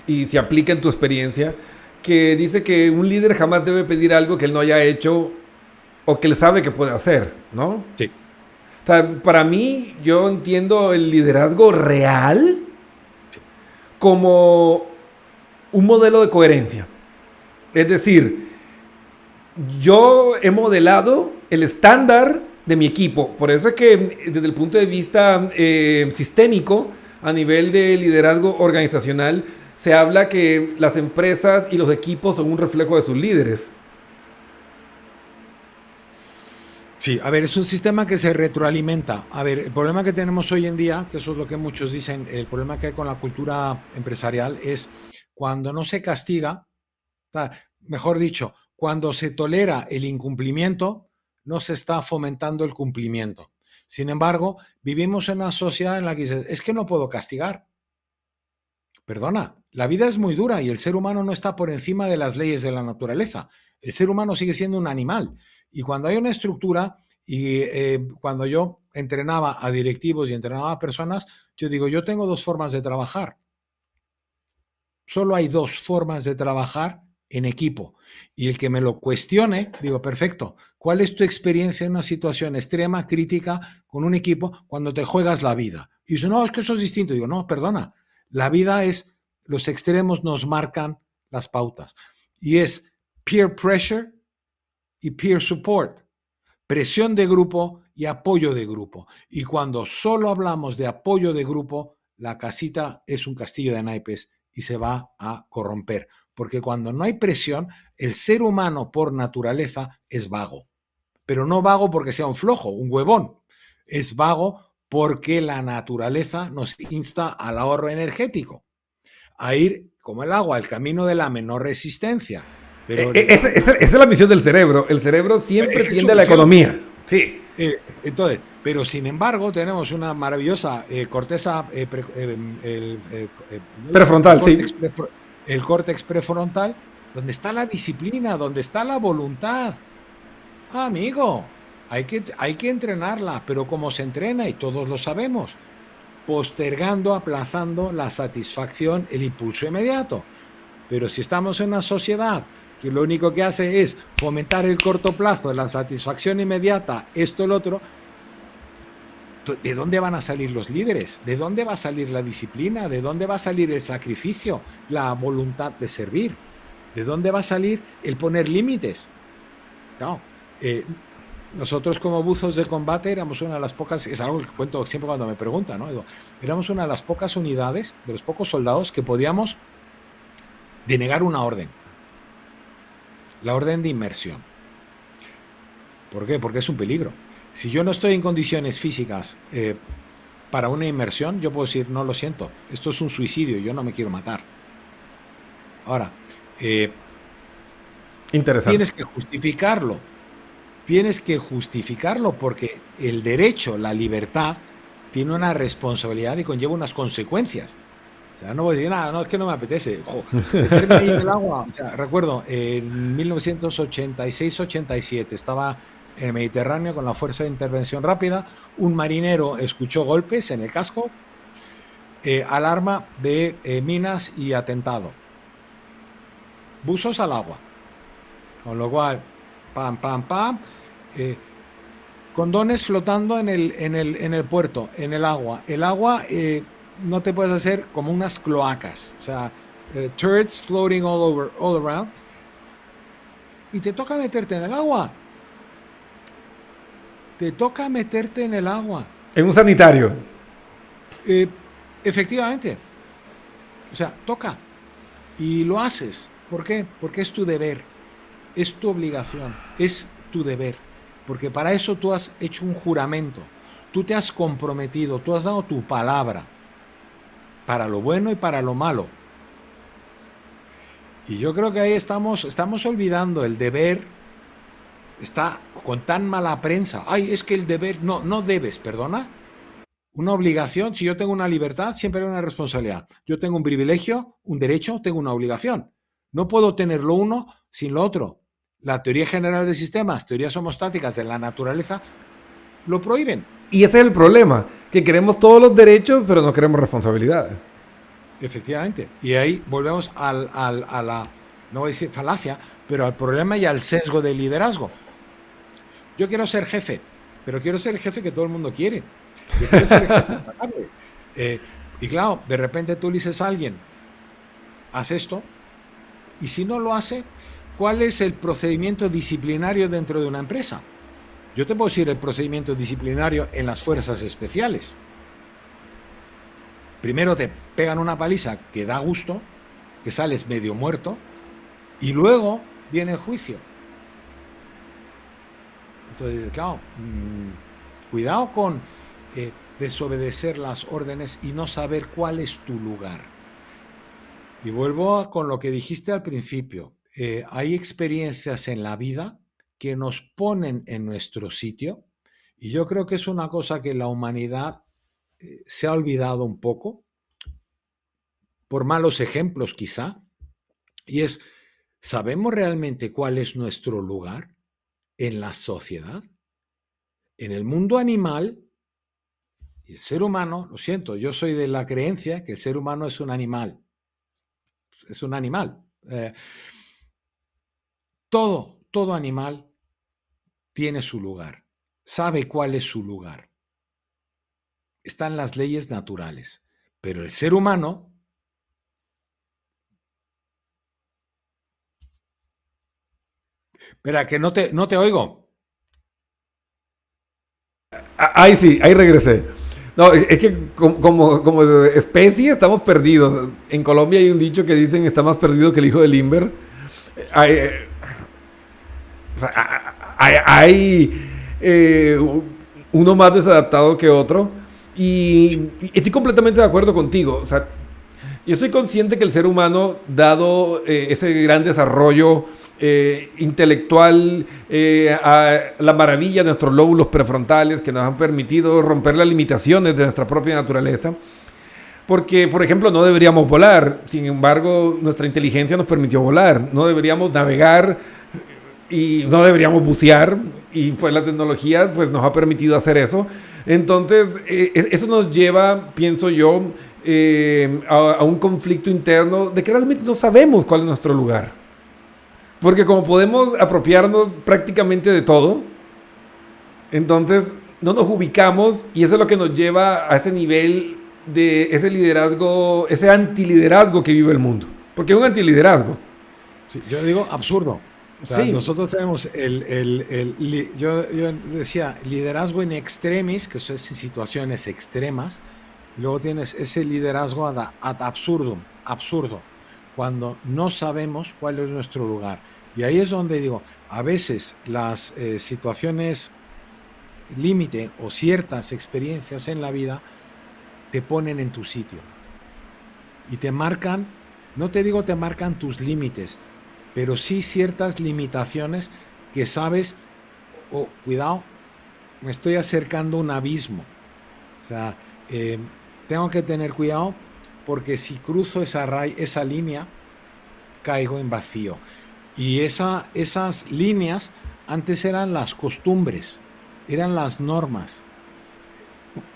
y se aplica en tu experiencia, que dice que un líder jamás debe pedir algo que él no haya hecho o que él sabe que puede hacer, ¿no? Sí. O sea, para mí, yo entiendo el liderazgo real como un modelo de coherencia. Es decir, yo he modelado el estándar de mi equipo. Por eso es que desde el punto de vista sistémico, a nivel de liderazgo organizacional, se habla que las empresas y los equipos son un reflejo de sus líderes. Sí, a ver, es un sistema que se retroalimenta. A ver, el problema que tenemos hoy en día, que eso es lo que muchos dicen, el problema que hay con la cultura empresarial es cuando no se castiga, mejor dicho, cuando se tolera el incumplimiento, no se está fomentando el cumplimiento. Sin embargo, vivimos en una sociedad en la que dices, es que no puedo castigar. Perdona, la vida es muy dura y el ser humano no está por encima de las leyes de la naturaleza. El ser humano sigue siendo un animal. Y cuando hay una estructura, y cuando yo entrenaba a directivos y entrenaba a personas, yo digo, yo tengo dos formas de trabajar. Solo hay dos formas de trabajar en equipo. Y el que me lo cuestione, digo, perfecto, ¿cuál es tu experiencia en una situación extrema, crítica, con un equipo cuando te juegas la vida? Y dice, no, es que eso es distinto. Digo, no, perdona, la vida es, los extremos nos marcan las pautas. Y es peer pressure y peer support. Presión de grupo y apoyo de grupo. Y cuando solo hablamos de apoyo de grupo, la casita es un castillo de naipes y se va a corromper. Porque cuando no hay presión, el ser humano por naturaleza es vago. Pero no vago porque sea un flojo, un huevón. Es vago porque la naturaleza nos insta al ahorro energético, a ir como el agua, el camino de la menor resistencia. Pero esa es la misión del cerebro. El cerebro siempre tiende a la economía. Sí. Entonces, pero sin embargo, tenemos una maravillosa corteza prefrontal, el córtex prefrontal, donde está la disciplina, donde está la voluntad. Amigo, hay que entrenarla, pero como se entrena, y todos lo sabemos, postergando, aplazando la satisfacción, el impulso inmediato. Pero si estamos en una sociedad que lo único que hace es fomentar el corto plazo, la satisfacción inmediata, esto, el otro, ¿de dónde van a salir los líderes? ¿De dónde va a salir la disciplina? ¿De dónde va a salir el sacrificio? La voluntad de servir. ¿De dónde va a salir el poner límites? No. Nosotros como buzos de combate éramos una de las pocas, es algo que cuento siempre cuando me preguntan, ¿no? Digo, éramos una de las pocas unidades, de los pocos soldados que podíamos denegar una orden. La orden de inmersión. ¿Por qué? Porque es un peligro. Si yo no estoy en condiciones físicas para una inmersión, yo puedo decir, no, lo siento, esto es un suicidio, yo no me quiero matar. Ahora, interesante. Tienes que justificarlo porque el derecho, la libertad, tiene una responsabilidad y conlleva unas consecuencias. O sea, no voy a decir nada, no, es que no me apetece. Meterme ahí en el agua. O sea, recuerdo, en 1986-87 estaba en el Mediterráneo con la Fuerza de Intervención Rápida. Un marinero escuchó golpes en el casco, alarma de minas y atentado. Buzos al agua. Con lo cual, pam, pam, pam. Condones flotando en el puerto, en el agua. El agua... no te puedes hacer como unas cloacas, o sea, turds floating all around, y te toca meterte en el agua. Te toca meterte en el agua. En un sanitario. Efectivamente. O sea, toca. Y lo haces. ¿Por qué? Porque es tu deber. Es tu obligación. Es tu deber. Porque para eso tú has hecho un juramento. Tú te has comprometido. Tú has dado tu palabra. Para lo bueno y para lo malo. Y yo creo que ahí estamos olvidando el deber. Está con tan mala prensa. Ay, es que el deber, no debes, perdona. Una obligación, si yo tengo una libertad, siempre hay una responsabilidad. Yo tengo un privilegio, un derecho, tengo una obligación. No puedo tener lo uno sin lo otro. La teoría general de sistemas, teorías homostáticas de la naturaleza, lo prohíben. Y ese es el problema, que queremos todos los derechos, pero no queremos responsabilidades. Efectivamente. Y ahí volvemos a la, no voy a decir falacia, pero al problema y al sesgo del liderazgo. Yo quiero ser jefe, pero quiero ser el jefe que todo el mundo quiere. Yo quiero ser el jefe impagable. Y claro, de repente tú le dices a alguien, haz esto, Y si no lo hace, ¿cuál es el procedimiento disciplinario dentro de una empresa? Yo te puedo decir el procedimiento disciplinario en las fuerzas especiales. Primero te pegan una paliza que da gusto, que sales medio muerto, y luego viene el juicio. Entonces, claro, cuidado con desobedecer las órdenes y no saber cuál es tu lugar. Y vuelvo con lo que dijiste al principio. Hay experiencias en la vida que nos ponen en nuestro sitio, y yo creo que es una cosa que la humanidad se ha olvidado un poco, por malos ejemplos quizá, y es, ¿sabemos realmente cuál es nuestro lugar en la sociedad? En el mundo animal, y el ser humano, lo siento, yo soy de la creencia que el ser humano es un animal. Es un animal. Todo animal tiene su lugar, sabe cuál es su lugar. Están las leyes naturales, pero el ser humano... Espera, que no te oigo. Ahí sí, ahí regresé. No, es que como especie estamos perdidos. En Colombia hay un dicho que dicen está más perdido que el hijo de Limber. Hay, o sea, hay uno más desadaptado que otro. Y estoy completamente de acuerdo contigo. O sea, yo estoy consciente que el ser humano, dado ese gran desarrollo intelectual, a la maravilla de nuestros lóbulos prefrontales que nos han permitido romper las limitaciones de nuestra propia naturaleza, porque, por ejemplo, no deberíamos volar, sin embargo, nuestra inteligencia nos permitió volar, no deberíamos navegar y no deberíamos bucear, y pues la tecnología pues, nos ha permitido hacer eso. Entonces, eso nos lleva, pienso yo, a un conflicto interno de que realmente no sabemos cuál es nuestro lugar. Porque como podemos apropiarnos prácticamente de todo, entonces no nos ubicamos, y eso es lo que nos lleva a ese nivel de ese liderazgo, ese antiliderazgo que vive el mundo. Porque es un antiliderazgo. Sí, yo digo absurdo. O sea, Sí. nosotros tenemos yo decía liderazgo in extremis, que eso es en situaciones extremas, y luego tienes ese liderazgo ad absurdum, absurdo, cuando no sabemos cuál es nuestro lugar. Y ahí es donde digo, a veces las situaciones límite o ciertas experiencias en la vida te ponen en tu sitio y te marcan, no te digo te marcan tus límites, pero sí ciertas limitaciones que sabes, oh, cuidado, me estoy acercando a un abismo. O sea, tengo que tener cuidado porque si cruzo esa línea, caigo en vacío. Y esas líneas antes eran las costumbres, eran las normas.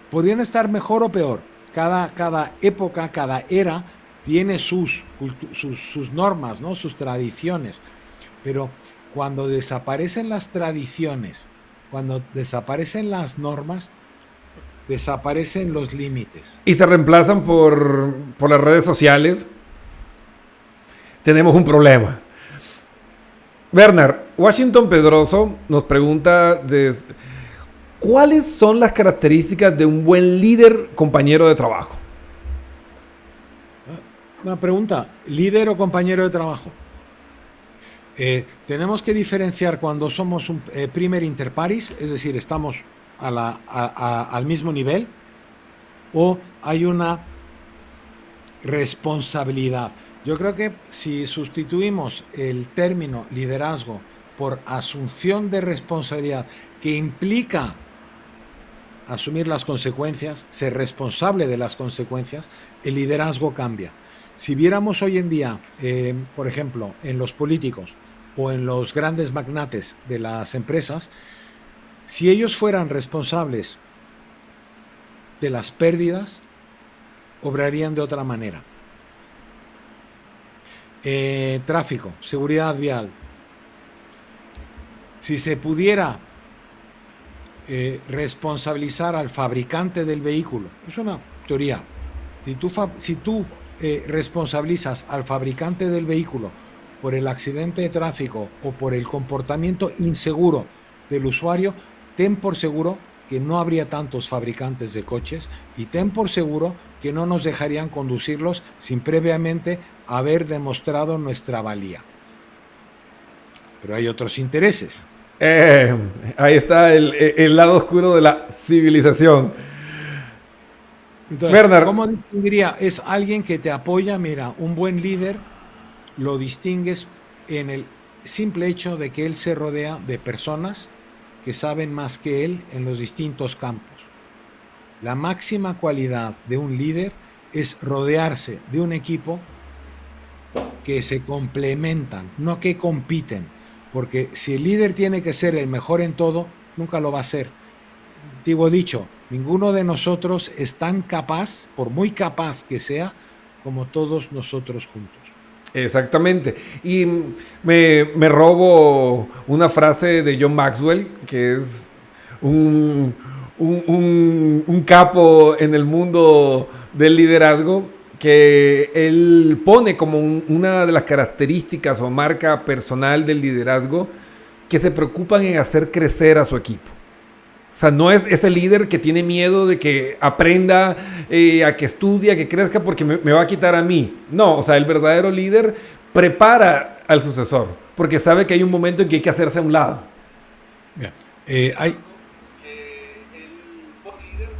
Podrían estar mejor o peor. Cada época, cada era tiene sus normas, ¿no? Sus tradiciones. Pero cuando desaparecen las tradiciones, cuando desaparecen las normas, desaparecen los límites. Y se reemplazan por las redes sociales, tenemos un problema. Bernard, Washington Pedroso nos pregunta ¿cuáles son las características de un buen líder compañero de trabajo? Una pregunta, ¿líder o compañero de trabajo? Tenemos que diferenciar cuando somos un primer inter pares, es decir, estamos al mismo nivel, o hay una responsabilidad. Yo creo que si sustituimos el término liderazgo por asunción de responsabilidad, que implica asumir las consecuencias, ser responsable de las consecuencias, el liderazgo cambia. Si viéramos hoy en día, por ejemplo, en los políticos o en los grandes magnates de las empresas, si ellos fueran responsables de las pérdidas, obrarían de otra manera. Tráfico, seguridad vial. Si se pudiera responsabilizar al fabricante del vehículo, es una teoría. Si tú responsabilizas al fabricante del vehículo por el accidente de tráfico o por el comportamiento inseguro del usuario, ten por seguro que no habría tantos fabricantes de coches y ten por seguro que no nos dejarían conducirlos sin previamente haber demostrado nuestra valía. Pero hay otros intereses. Ahí está el lado oscuro de la civilización. Entonces, Bernard, ¿cómo distinguiría? Es alguien que te apoya. Mira, un buen líder lo distingues en el simple hecho de que él se rodea de personas que saben más que él en los distintos campos. La máxima cualidad de un líder es rodearse de un equipo que se complementan, no que compiten, porque si el líder tiene que ser el mejor en todo, nunca lo va a ser. Antiguo dicho, ninguno de nosotros es tan capaz, por muy capaz que sea, como todos nosotros juntos. exactamente. Y me robo una frase de John Maxwell, que es un, un capo en el mundo del liderazgo, que él pone como una de las características o marca personal del liderazgo, que se preocupan en hacer crecer a su equipo. O sea, no es ese líder que tiene miedo de que aprenda, a que estudie, a que crezca porque me va a quitar a mí. No, o sea, el verdadero líder prepara al sucesor porque sabe que hay un momento en que hay que hacerse a un lado. Yeah. El buen líder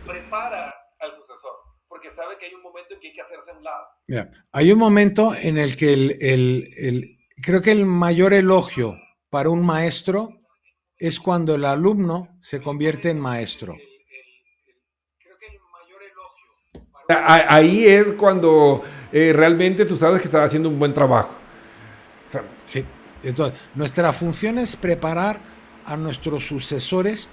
prepara al sucesor porque sabe que hay un momento en que hay que hacerse a un lado. Yeah. Hay un momento en el que creo que el mayor elogio para un maestro es cuando el alumno se convierte en maestro. Ahí es cuando realmente tú sabes que estás haciendo un buen trabajo. O sea, sí. Entonces, nuestra función es preparar a nuestros sucesores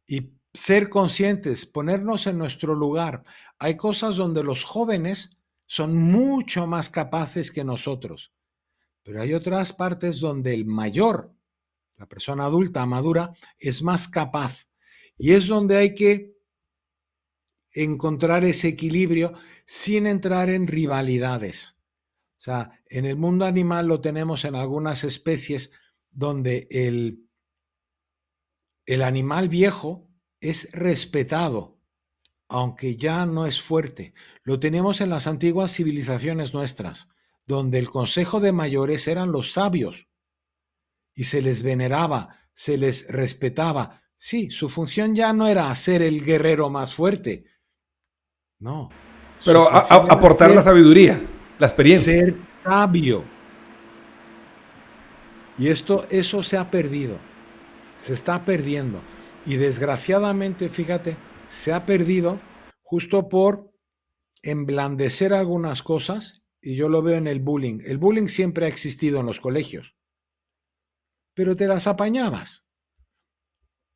y ser conscientes, ponernos en nuestro lugar. Hay cosas donde los jóvenes son mucho más capaces que nosotros, pero hay otras partes donde el mayor, la persona adulta, madura, es más capaz. Y es donde hay que encontrar ese equilibrio sin entrar en rivalidades. O sea, en el mundo animal lo tenemos en algunas especies donde el animal viejo es respetado, aunque ya no es fuerte. Lo tenemos en las antiguas civilizaciones nuestras, donde el consejo de mayores eran los sabios y se les veneraba, se les respetaba. Sí, su función ya no era ser el guerrero más fuerte, no. pero aportar la sabiduría, la experiencia. Ser sabio. Y eso se ha perdido. Se está perdiendo. Y desgraciadamente, fíjate, se ha perdido justo por emblandecer algunas cosas. Y yo lo veo en el bullying. El bullying siempre ha existido en los colegios. Pero te las apañabas.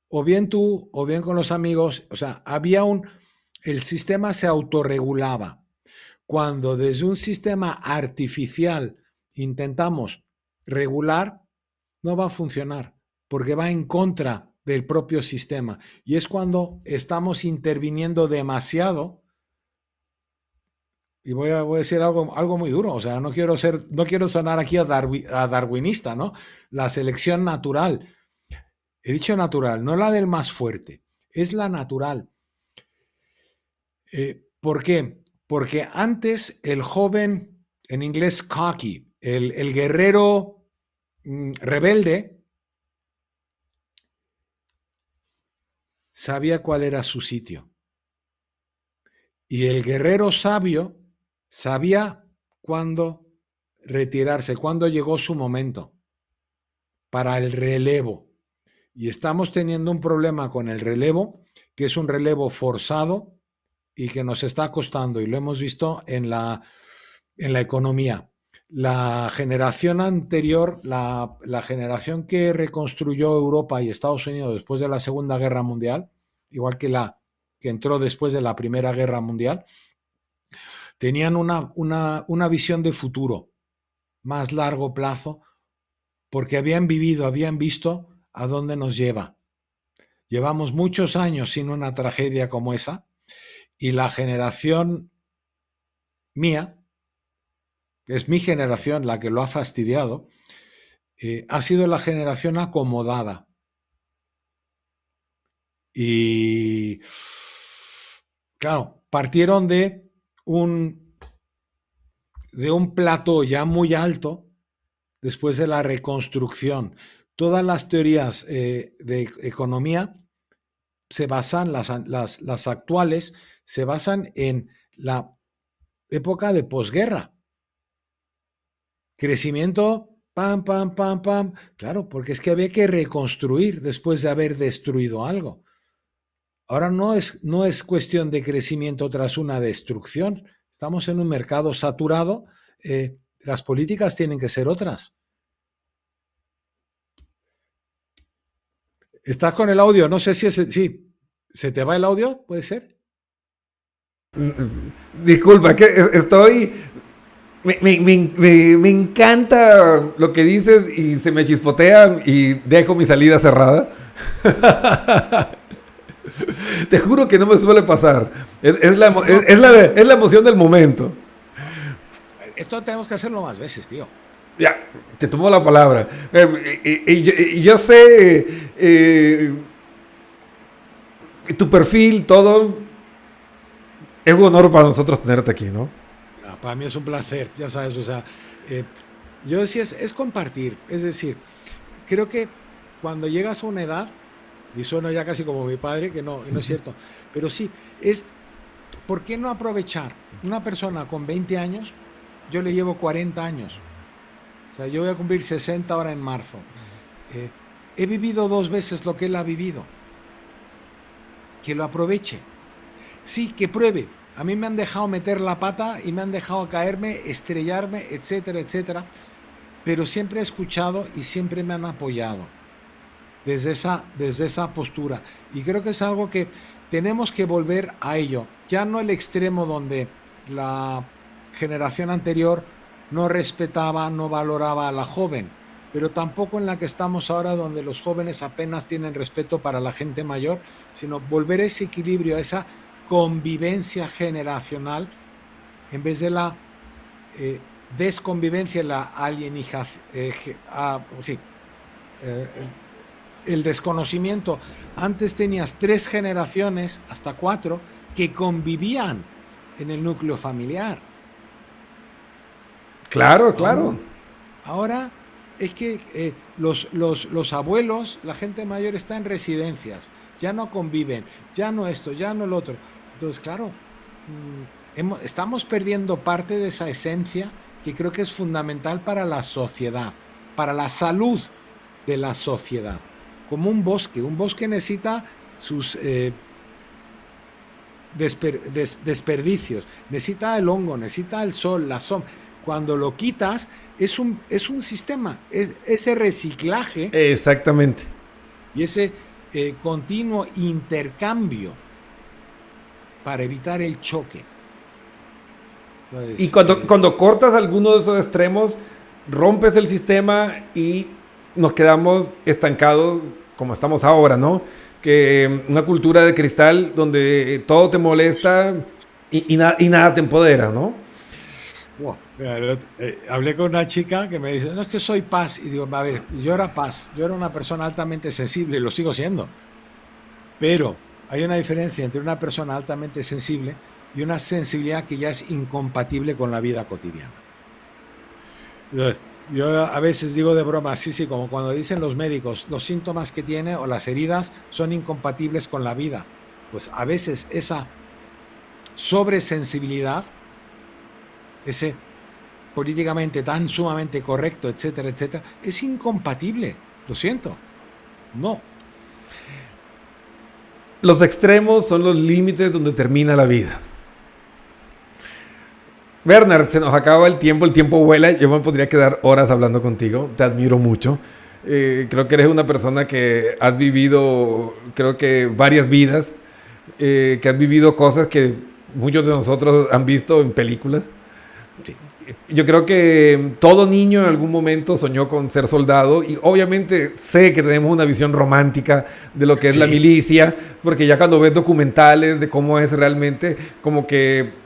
O bien tú, o bien con los amigos. O sea, el sistema se autorregulaba. Cuando desde un sistema artificial intentamos regular, no va a funcionar, porque va en contra del propio sistema. Y es cuando estamos interviniendo demasiado. Y voy a decir algo muy duro. O sea, no quiero sonar aquí a darwinista, ¿no? La selección natural. He dicho natural, no la del más fuerte, es la natural. ¿Por qué? Porque antes el joven, en inglés cocky, el guerrero rebelde, sabía cuál era su sitio. Y el guerrero sabio sabía cuándo retirarse, cuándo llegó su momento para el relevo. Y estamos teniendo un problema con el relevo, que es un relevo forzado y que nos está costando, y lo hemos visto en la economía. La generación anterior, la generación que reconstruyó Europa y Estados Unidos después de la Segunda Guerra Mundial, igual que la que entró después de la Primera Guerra Mundial, tenían una visión de futuro, más largo plazo, porque habían visto a dónde nos lleva. Llevamos muchos años sin una tragedia como esa, y la generación mía que es mi generación la que lo ha fastidiado, ha sido la generación acomodada. Y claro, partieron un, de un plató ya muy alto después de la reconstrucción. Todas las teorías de economía se basan, las actuales, se basan en la época de posguerra. Crecimiento, pam, pam, pam, pam. Claro, porque es que había que reconstruir después de haber destruido algo. Ahora no es cuestión de crecimiento tras una destrucción. Estamos en un mercado saturado. Las políticas tienen que ser otras. ¿Estás con el audio? No sé si es... Sí. ¿Se te va el audio? ¿Puede ser? Disculpa, que estoy... Me encanta lo que dices y se me chispotea y dejo mi salida cerrada. Te juro que no me suele pasar. Es la emoción del momento. Esto tenemos que hacerlo más veces, tío. Ya, te tomo la palabra. Yo sé tu perfil, todo. Es un honor para nosotros tenerte aquí, ¿no? Para mí es un placer, ya sabes, o sea, yo decía, es compartir, es decir, creo que cuando llegas a una edad, y sueno ya casi como mi padre, que no es cierto, pero sí, ¿por qué no aprovechar? Una persona con 20 años, yo le llevo 40 años, o sea, yo voy a cumplir 60 ahora en marzo, he vivido 2 veces lo que él ha vivido, que lo aproveche, sí, que pruebe. A mí me han dejado meter la pata y me han dejado caerme, estrellarme, etcétera, etcétera, pero siempre he escuchado y siempre me han apoyado desde esa postura. Y creo que es algo que tenemos que volver a ello. Ya no el extremo donde la generación anterior no respetaba, no valoraba a la joven, pero tampoco en la que estamos ahora, donde los jóvenes apenas tienen respeto para la gente mayor, sino volver a ese equilibrio, a esa convivencia generacional en vez de la desconvivencia, la alienización, el desconocimiento. Antes tenías 3 generaciones, hasta 4, que convivían en el núcleo familiar. Claro, claro. Ahora es que los abuelos, la gente mayor está en residencias, ya no conviven, ya no esto, ya no el otro. Entonces, claro, estamos perdiendo parte de esa esencia que creo que es fundamental para la sociedad, para la salud de la sociedad. Como un bosque necesita sus desperdicios, necesita el hongo, necesita el sol, la sombra. Cuando lo quitas, es un sistema, ese reciclaje. Exactamente. Y ese continuo intercambio para evitar el choque. Entonces, y cuando cortas alguno de esos extremos, rompes el sistema y nos quedamos estancados como estamos ahora, ¿no? Que una cultura de cristal donde todo te molesta y nada te empodera, ¿no? Wow. Mira, hablé con una chica que me dice, no, es que soy paz. Y digo, a ver, yo era paz, yo era una persona altamente sensible, y lo sigo siendo. Pero hay una diferencia entre una persona altamente sensible y una sensibilidad que ya es incompatible con la vida cotidiana. Entonces, yo a veces digo de broma, sí, como cuando dicen los médicos, los síntomas que tiene o las heridas son incompatibles con la vida. Pues a veces esa sobresensibilidad, ese políticamente tan sumamente correcto, etcétera, etcétera, es incompatible. Lo siento. No. Los extremos son los límites donde termina la vida. Werner, se nos acaba el tiempo vuela, yo me podría quedar horas hablando contigo, te admiro mucho. Creo que eres una persona que has vivido, creo que varias vidas, que has vivido cosas que muchos de nosotros han visto en películas. Sí. Yo creo que todo niño en algún momento soñó con ser soldado y obviamente sé que tenemos una visión romántica de lo que es la milicia, porque ya cuando ves documentales de cómo es realmente, como que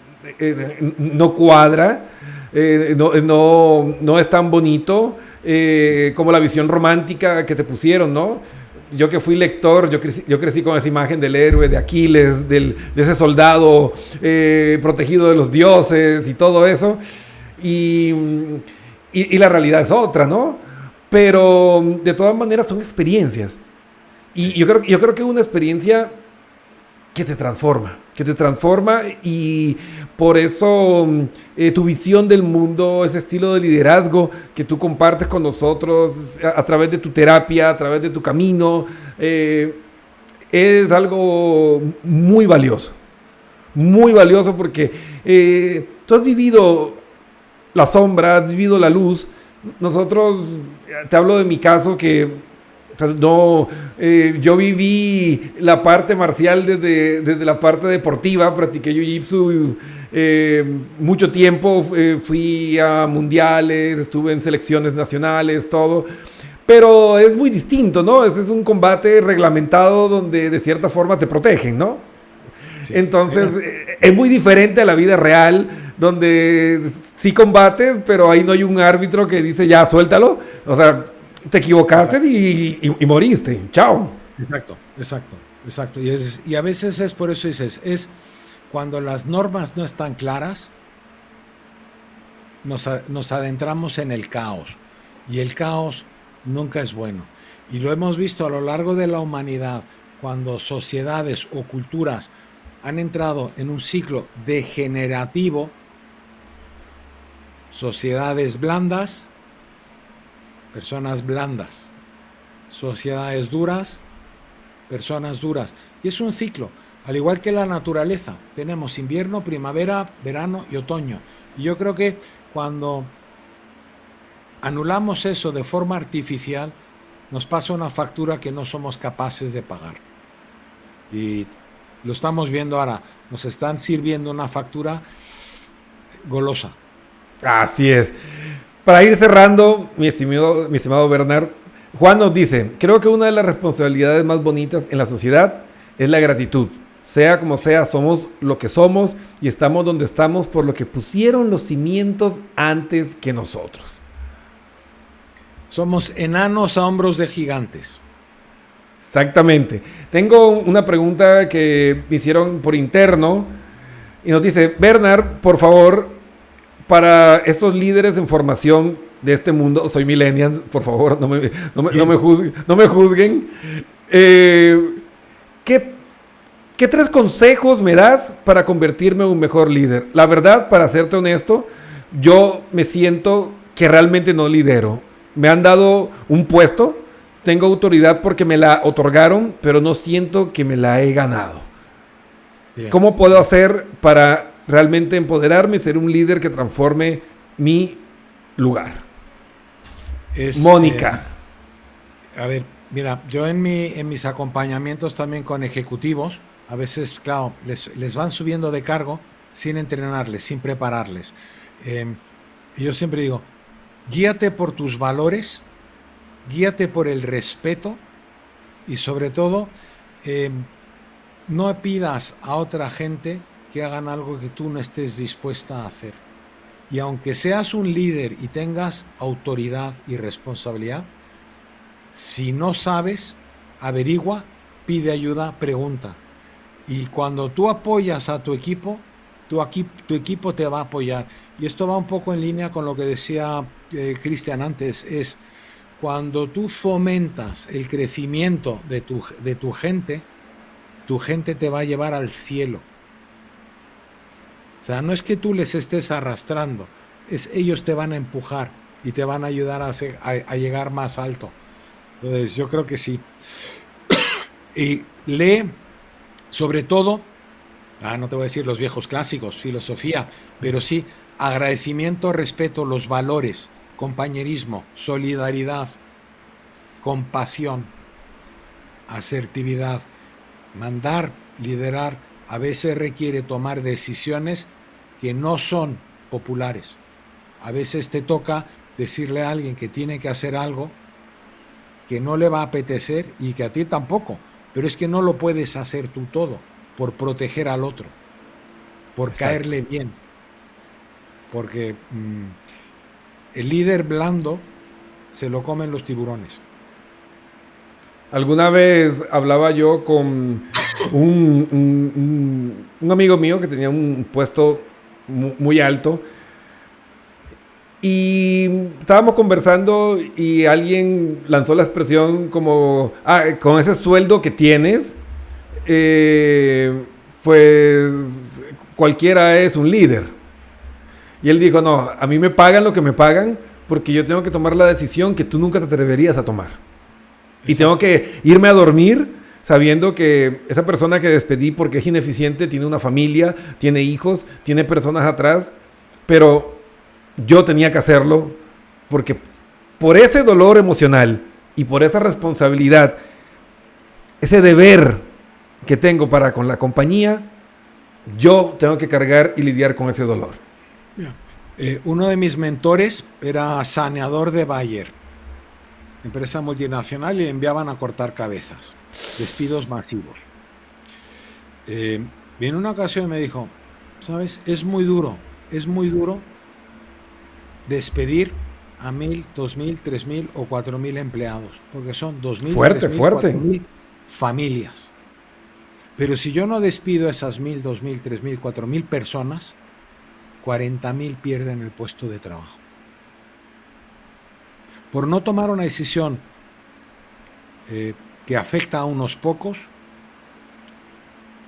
no cuadra, no es tan bonito como la visión romántica que te pusieron, ¿no? Yo que fui lector, yo crecí con esa imagen del héroe, de Aquiles, de ese soldado protegido de los dioses y todo eso. Y la realidad es otra, ¿no? Pero de todas maneras son experiencias. Y yo creo que es una experiencia que te transforma y por eso tu visión del mundo, ese estilo de liderazgo que tú compartes con nosotros a través de tu terapia, a través de tu camino, es algo muy valioso porque tú has vivido la sombra, has vivido la luz. Nosotros, te hablo de mi caso que no, yo viví la parte marcial desde la parte deportiva, practiqué jiu-jitsu mucho tiempo, fui a mundiales, estuve en selecciones nacionales, todo, pero es muy distinto, ¿no? Ese es un combate reglamentado donde de cierta forma te protegen, ¿no? Sí. Entonces, es muy diferente a la vida real, donde sí combates, pero ahí no hay un árbitro que dice ya, suéltalo, o sea, te equivocaste y moriste. Chao. Exacto. Y a veces es por eso dices, es cuando las normas no están claras, nos adentramos en el caos. Y el caos nunca es bueno. Y lo hemos visto a lo largo de la humanidad, cuando sociedades o culturas han entrado en un ciclo degenerativo, sociedades blandas, personas blandas, sociedades duras, personas duras. Y es un ciclo, al igual que la naturaleza. Tenemos invierno, primavera, verano y otoño. Y yo creo que cuando anulamos eso de forma artificial, nos pasa una factura que no somos capaces de pagar. Y lo estamos viendo ahora, nos están sirviendo una factura golosa. Así es. Para ir cerrando, mi estimado Bernard, Juan nos dice, creo que una de las responsabilidades más bonitas en la sociedad es la gratitud. Sea como sea, somos lo que somos y estamos donde estamos por lo que pusieron los cimientos antes que nosotros. Somos enanos a hombros de gigantes. Exactamente. Tengo una pregunta que me hicieron por interno y nos dice, Bernard, por favor, para estos líderes en formación de este mundo, soy millennial, por favor, no me juzguen. ¿Qué 3 consejos me das para convertirme en un mejor líder? La verdad, para serte honesto, yo me siento que realmente no lidero. Me han dado un puesto, tengo autoridad porque me la otorgaron, pero no siento que me la he ganado. Bien. ¿Cómo puedo hacer para realmente empoderarme y ser un líder que transforme mi lugar? Mónica. A ver, mira, yo en mis acompañamientos también con ejecutivos, a veces, claro, les van subiendo de cargo sin entrenarles, sin prepararles. Y yo siempre digo, guíate por tus valores, guíate por el respeto y sobre todo, no pidas a otra gente que hagan algo que tú no estés dispuesta a hacer. Y aunque seas un líder y tengas autoridad y responsabilidad, si no sabes, averigua, pide ayuda, pregunta. Y cuando tú apoyas a tu equipo, tu equipo te va a apoyar. Y esto va un poco en línea con lo que decía Cristian antes, es cuando tú fomentas el crecimiento de tu gente te va a llevar al cielo. O sea, no es que tú les estés arrastrando, ellos te van a empujar y te van a ayudar a llegar más alto. Entonces, yo creo que sí. Y lee, sobre todo, no te voy a decir los viejos clásicos, filosofía, pero sí, agradecimiento, respeto, los valores, compañerismo, solidaridad, compasión, asertividad, mandar, liderar, a veces requiere tomar decisiones que no son populares. A veces te toca decirle a alguien que tiene que hacer algo que no le va a apetecer y que a ti tampoco, pero es que no lo puedes hacer tú todo por proteger al otro. por Exacto. caerle bien. Porque el líder blando se lo comen los tiburones. Alguna vez hablaba yo con un amigo mío que tenía un puesto muy alto y estábamos conversando y alguien lanzó la expresión como, con ese sueldo que tienes, pues cualquiera es un líder. Y él dijo, no, a mí me pagan lo que me pagan porque yo tengo que tomar la decisión que tú nunca te atreverías a tomar. Y tengo que irme a dormir sabiendo que esa persona que despedí porque es ineficiente tiene una familia, tiene hijos, tiene personas atrás, pero yo tenía que hacerlo porque por ese dolor emocional y por esa responsabilidad, ese deber que tengo para con la compañía, yo tengo que cargar y lidiar con ese dolor. Uno de mis mentores era saneador de Bayer, empresa multinacional, y le enviaban a cortar cabezas, despidos masivos. En una ocasión me dijo, ¿sabes? Es muy duro despedir a 1.000, 2.000, 3.000 o 4.000 empleados, porque son 2.000, 3.000, 4.000 familias. Pero si yo no despido a esas 1.000, 2.000, 3.000, 4.000 personas, 40.000 pierden el puesto de trabajo. Por no tomar una decisión que afecta a unos pocos,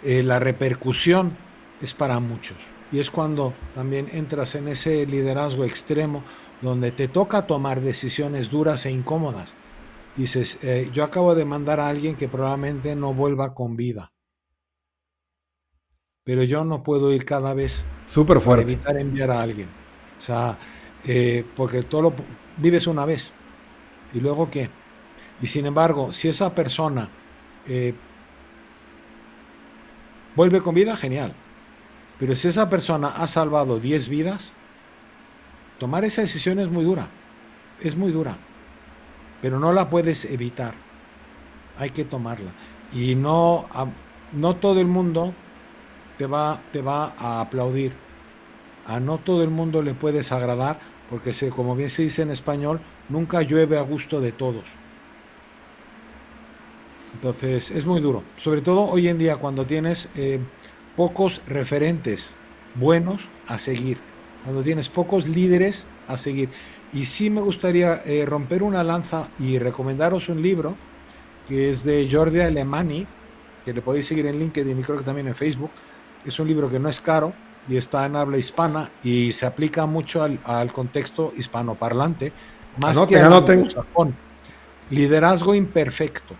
la repercusión es para muchos. Y es cuando también entras en ese liderazgo extremo donde te toca tomar decisiones duras e incómodas. Dices, yo acabo de mandar a alguien que probablemente no vuelva con vida, pero yo no puedo ir cada vez Súper para fuerte. evitar enviar a alguien. O sea, porque vives una vez. ¿Y luego qué? Y sin embargo, si esa persona vuelve con vida, genial. Pero si esa persona ha salvado 10 vidas, tomar esa decisión es muy dura. Es muy dura. Pero no la puedes evitar. Hay que tomarla. Y no todo el mundo te va a aplaudir. A no todo el mundo le puedes agradar, porque como bien se dice en español, nunca llueve a gusto de todos. Entonces es muy duro, sobre todo hoy en día cuando tienes pocos referentes buenos a seguir, cuando tienes pocos líderes a seguir. Y sí me gustaría romper una lanza y recomendaros un libro que es de Jordi Alemany, que le podéis seguir en LinkedIn y creo que también en Facebook. Es un libro que no es caro y está en habla hispana y se aplica mucho al contexto hispanoparlante, más que al anglosajón. Liderazgo imperfecto.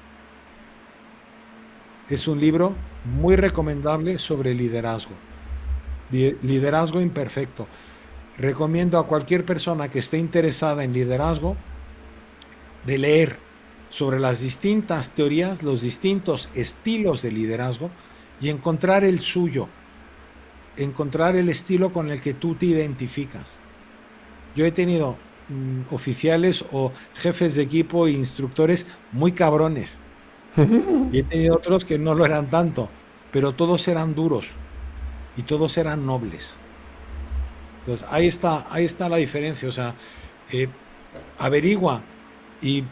Es un libro muy recomendable sobre liderazgo. Liderazgo imperfecto. Recomiendo a cualquier persona que esté interesada en liderazgo de leer sobre las distintas teorías, los distintos estilos de liderazgo y encontrar el suyo, encontrar el estilo con el que tú te identificas. Yo he tenido oficiales o jefes de equipo e instructores muy cabrones y he tenido otros que no lo eran tanto, pero todos eran duros y todos eran nobles. Entonces ahí está la diferencia. O sea, averigua y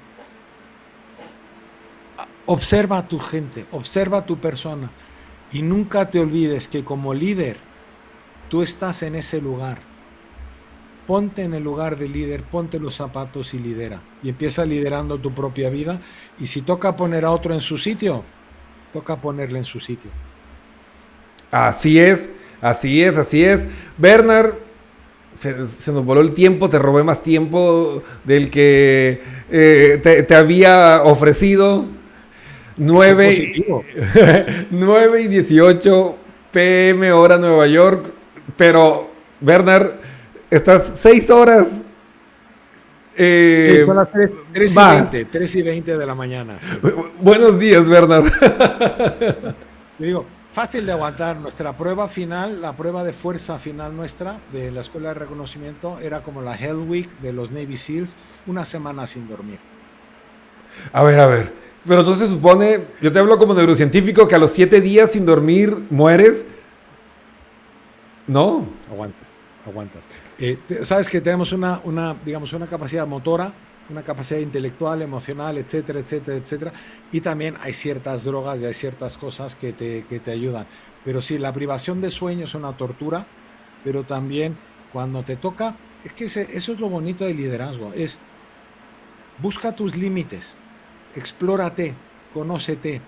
observa a tu gente, observa a tu persona y nunca te olvides que como líder tú estás en ese lugar. Ponte en el lugar de líder, ponte los zapatos y lidera. Y empieza liderando tu propia vida. Y si toca poner a otro en su sitio, toca ponerle en su sitio. Así es, así es, así es. Bernard, se nos voló el tiempo, te robé más tiempo del que te había ofrecido. 9:18 p.m. hora Nueva York. Pero, Bernard, estás 6 horas. Sí, son las 3:20 de la mañana. Sí. Buenos días, Bernard. Le digo, fácil de aguantar. Nuestra prueba final, la prueba de fuerza final nuestra de la Escuela de Reconocimiento era como la Hell Week de los Navy SEALs, una semana sin dormir. A ver. Pero entonces se supone, yo te hablo como neurocientífico, que a los 7 días sin dormir mueres. ¿No? Aguantas. Sabes que tenemos digamos, una capacidad motora, una capacidad intelectual, emocional, etcétera, etcétera, etcétera. Y también hay ciertas drogas y hay ciertas cosas que te ayudan. Pero sí, la privación de sueño es una tortura, pero también cuando te toca, es que eso es lo bonito del liderazgo, es busca tus límites, explórate, conócete,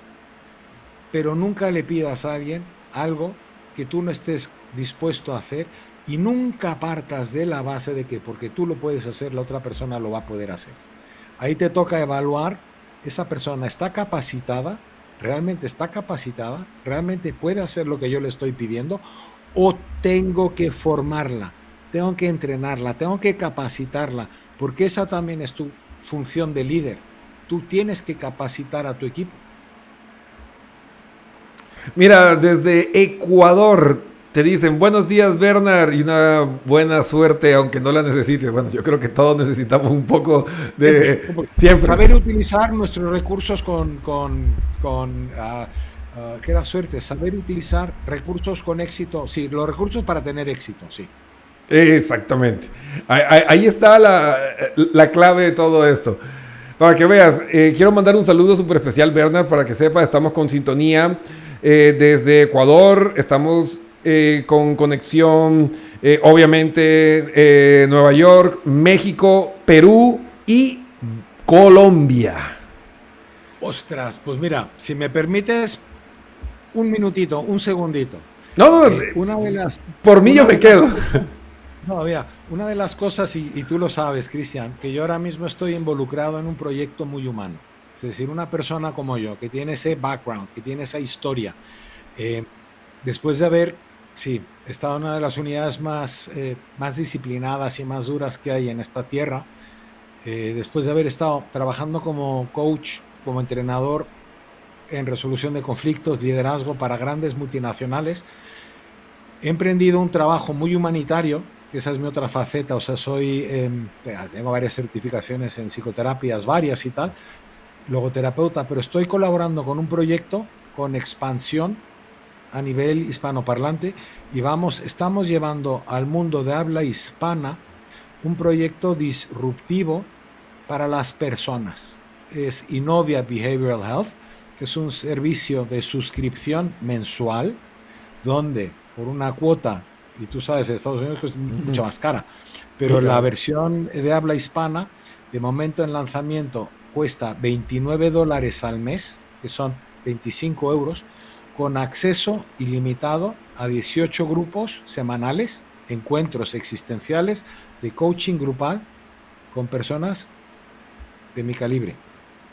pero nunca le pidas a alguien algo que tú no estés dispuesto a hacer y nunca partas de la base de que porque tú lo puedes hacer, la otra persona lo va a poder hacer. Ahí te toca evaluar, esa persona está capacitada, realmente puede hacer lo que yo le estoy pidiendo, o tengo que formarla, tengo que entrenarla, tengo que capacitarla, porque esa también es tu función de líder. Tú tienes que capacitar a tu equipo. Mira, desde Ecuador te dicen buenos días, Bernard, y una buena suerte, aunque no la necesites. Bueno, yo creo que todos necesitamos un poco de... Siempre. Saber utilizar nuestros recursos ¿qué era suerte? Saber utilizar recursos con éxito. Sí, los recursos para tener éxito, sí. Exactamente. Ahí está la clave de todo esto. Para que veas, quiero mandar un saludo súper especial, Bernard, para que sepa, estamos con sintonía desde Ecuador, estamos con conexión, obviamente, Nueva York, México, Perú y Colombia. Ostras, pues mira, si me permites un minutito, un segundito. No, una de las, por mí yo me quedo. No, mira, una de las cosas, y tú lo sabes, Cristian, que yo ahora mismo estoy involucrado en un proyecto muy humano. Es decir, una persona como yo, que tiene ese background, que tiene esa historia, después de haber, sí, estado en una de las unidades más disciplinadas y más duras que hay en esta tierra, después de haber estado trabajando como coach, como entrenador en resolución de conflictos, liderazgo para grandes multinacionales, he emprendido un trabajo muy humanitario, que esa es mi otra faceta, o sea, tengo varias certificaciones en psicoterapias, varias y tal, logoterapeuta, pero estoy colaborando con un proyecto con expansión a nivel hispanoparlante y estamos llevando al mundo de habla hispana un proyecto disruptivo para las personas. Es Innovia Behavioral Health, que es un servicio de suscripción mensual, donde por una cuota, y tú sabes, en Estados Unidos es mucho más cara, pero la versión de habla hispana, de momento en lanzamiento, cuesta $29 al mes, que son 25 euros, con acceso ilimitado a 18 grupos semanales, encuentros existenciales de coaching grupal con personas de mi calibre.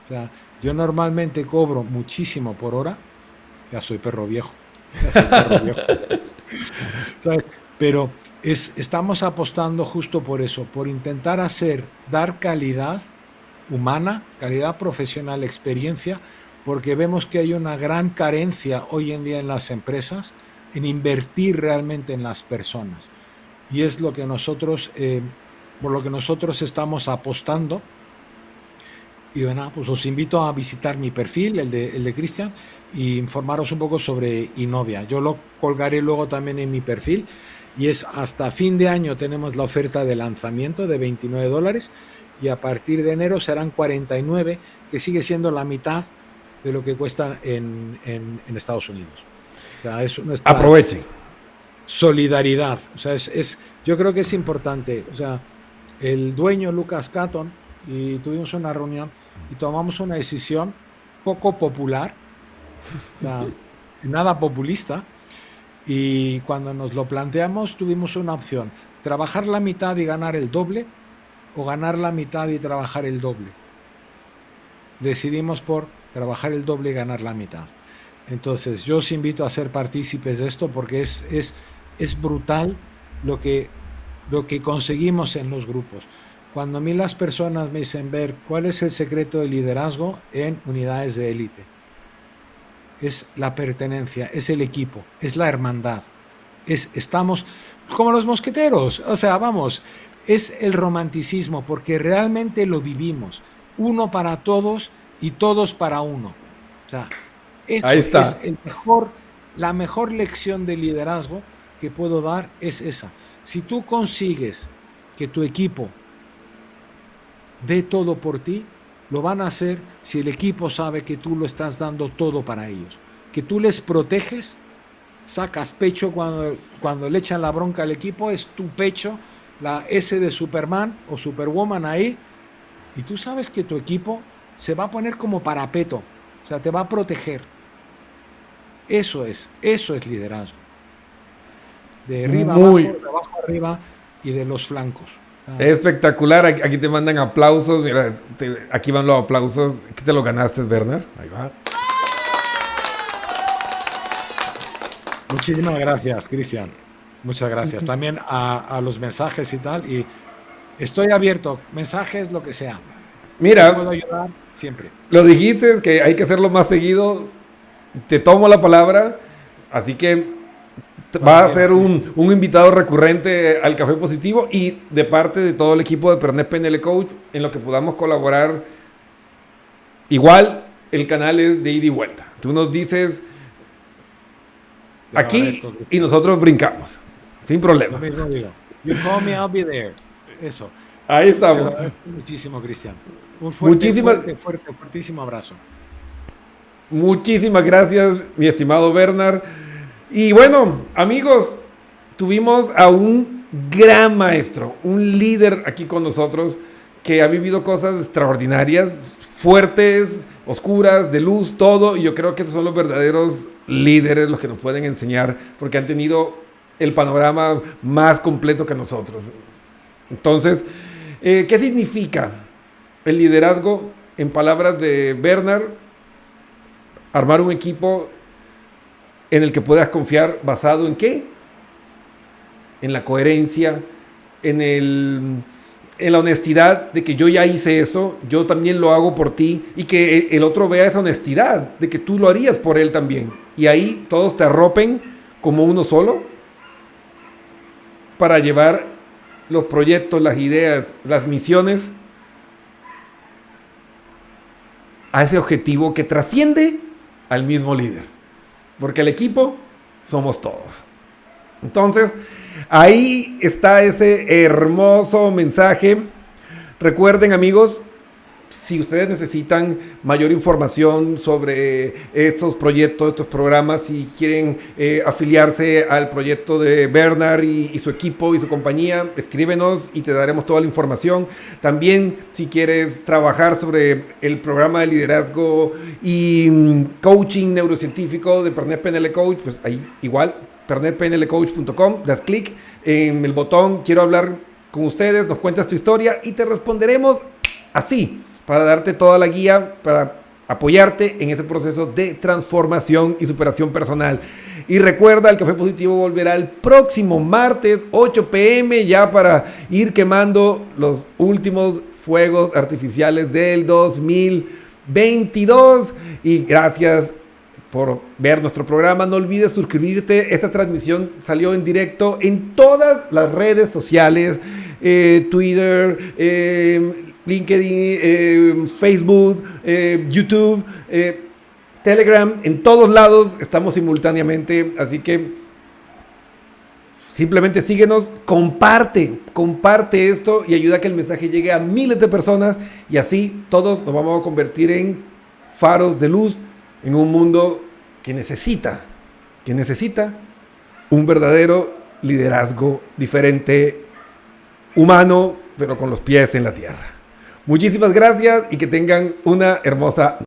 O sea, yo normalmente cobro muchísimo por hora, ya soy perro viejo. ¿Sabes? Pero estamos apostando justo por eso, por intentar dar calidad humana, calidad profesional, experiencia, porque vemos que hay una gran carencia hoy en día en las empresas en invertir realmente en las personas. Y es lo que por lo que nosotros estamos apostando. Y bueno, pues os invito a visitar mi perfil, el de Cristian, y informaros un poco sobre Innovia. Yo lo colgaré luego también en mi perfil, y es hasta fin de año tenemos la oferta de lanzamiento de $29, y a partir de enero serán 49, que sigue siendo la mitad de lo que cuesta en Estados Unidos. O sea, es nuestra aprovechen. Solidaridad. O sea, yo creo que es importante. O sea, el dueño Lucas Catton y tuvimos una reunión y tomamos una decisión poco popular, o sea, nada populista, y cuando nos lo planteamos tuvimos una opción: trabajar la mitad y ganar el doble, o ganar la mitad y trabajar el doble. Decidimos por trabajar el doble y ganar la mitad. Entonces yo os invito a ser partícipes de esto, porque es brutal lo que conseguimos en los grupos. Cuando a mí las personas me dicen, ver cuál es el secreto del liderazgo en unidades de élite, es la pertenencia, es el equipo, es la hermandad, estamos como los mosqueteros, o sea, vamos, es el romanticismo, porque realmente lo vivimos, uno para todos y todos para uno. O sea, eso es la mejor lección de liderazgo que puedo dar es esa. Si tú consigues que tu equipo dé todo por ti, lo van a hacer si el equipo sabe que tú lo estás dando todo para ellos. Que tú les proteges, sacas pecho cuando le echan la bronca al equipo, es tu pecho, la S de Superman o Superwoman ahí, y tú sabes que tu equipo se va a poner como parapeto, o sea, te va a proteger. Eso es liderazgo. De arriba abajo, de abajo arriba y de los flancos. Espectacular, aquí te mandan aplausos, mira, aquí van los aplausos, aquí te lo ganaste, Bernard, ahí va. Muchísimas gracias, Cristian, muchas gracias, también a los mensajes y tal, y estoy abierto, mensajes, lo que sea. Mira, te puedo ayudar siempre. Lo dijiste, que hay que hacerlo más seguido, te tomo la palabra, así que va a ser un invitado recurrente al Café Positivo y de parte de todo el equipo de Pernet PNL Coach, en lo que podamos colaborar. Igual, el canal es de ida y vuelta. Tú nos dices aquí y nosotros brincamos, sin problema. Lo mismo digo. You call me, I'll be there. Eso. Ahí estamos. Te lo agradezco muchísimo, Cristian. Un fuertísimo abrazo. Muchísimas gracias, mi estimado Bernard. Y bueno, amigos, tuvimos a un gran maestro, un líder aquí con nosotros que ha vivido cosas extraordinarias, fuertes, oscuras, de luz, todo. Y yo creo que esos son los verdaderos líderes los que nos pueden enseñar porque han tenido el panorama más completo que nosotros. Entonces, ¿qué significa el liderazgo? En palabras de Bernard, armar un equipo en el que puedas confiar, basado en ¿qué? En la coherencia, en la honestidad de que yo ya hice eso, yo también lo hago por ti, y que el otro vea esa honestidad de que tú lo harías por él también. Y ahí todos te arropen como uno solo para llevar los proyectos, las ideas, las misiones a ese objetivo que trasciende al mismo líder. Porque el equipo somos todos. Entonces, ahí está ese hermoso mensaje. Recuerden, amigos, si ustedes necesitan mayor información sobre estos proyectos, estos programas, si quieren afiliarse al proyecto de Bernard y su equipo y su compañía, escríbenos y te daremos toda la información. También, si quieres trabajar sobre el programa de liderazgo y coaching neurocientífico de Pernet PNL Coach, pues ahí igual, pernetpnlcoach.com, das clic en el botón quiero hablar con ustedes, nos cuentas tu historia y te responderemos así, para darte toda la guía, para apoyarte en ese proceso de transformación y superación personal. Y recuerda, el Café Positivo volverá el próximo martes, 8 p.m., ya para ir quemando los últimos fuegos artificiales del 2022. Y gracias por ver nuestro programa. No olvides suscribirte. Esta transmisión salió en directo en todas las redes sociales, Twitter, LinkedIn, Facebook, YouTube, Telegram, en todos lados estamos simultáneamente, así que simplemente síguenos, comparte esto y ayuda a que el mensaje llegue a miles de personas y así todos nos vamos a convertir en faros de luz en un mundo que necesita un verdadero liderazgo diferente, humano, pero con los pies en la tierra. Muchísimas gracias y que tengan una hermosa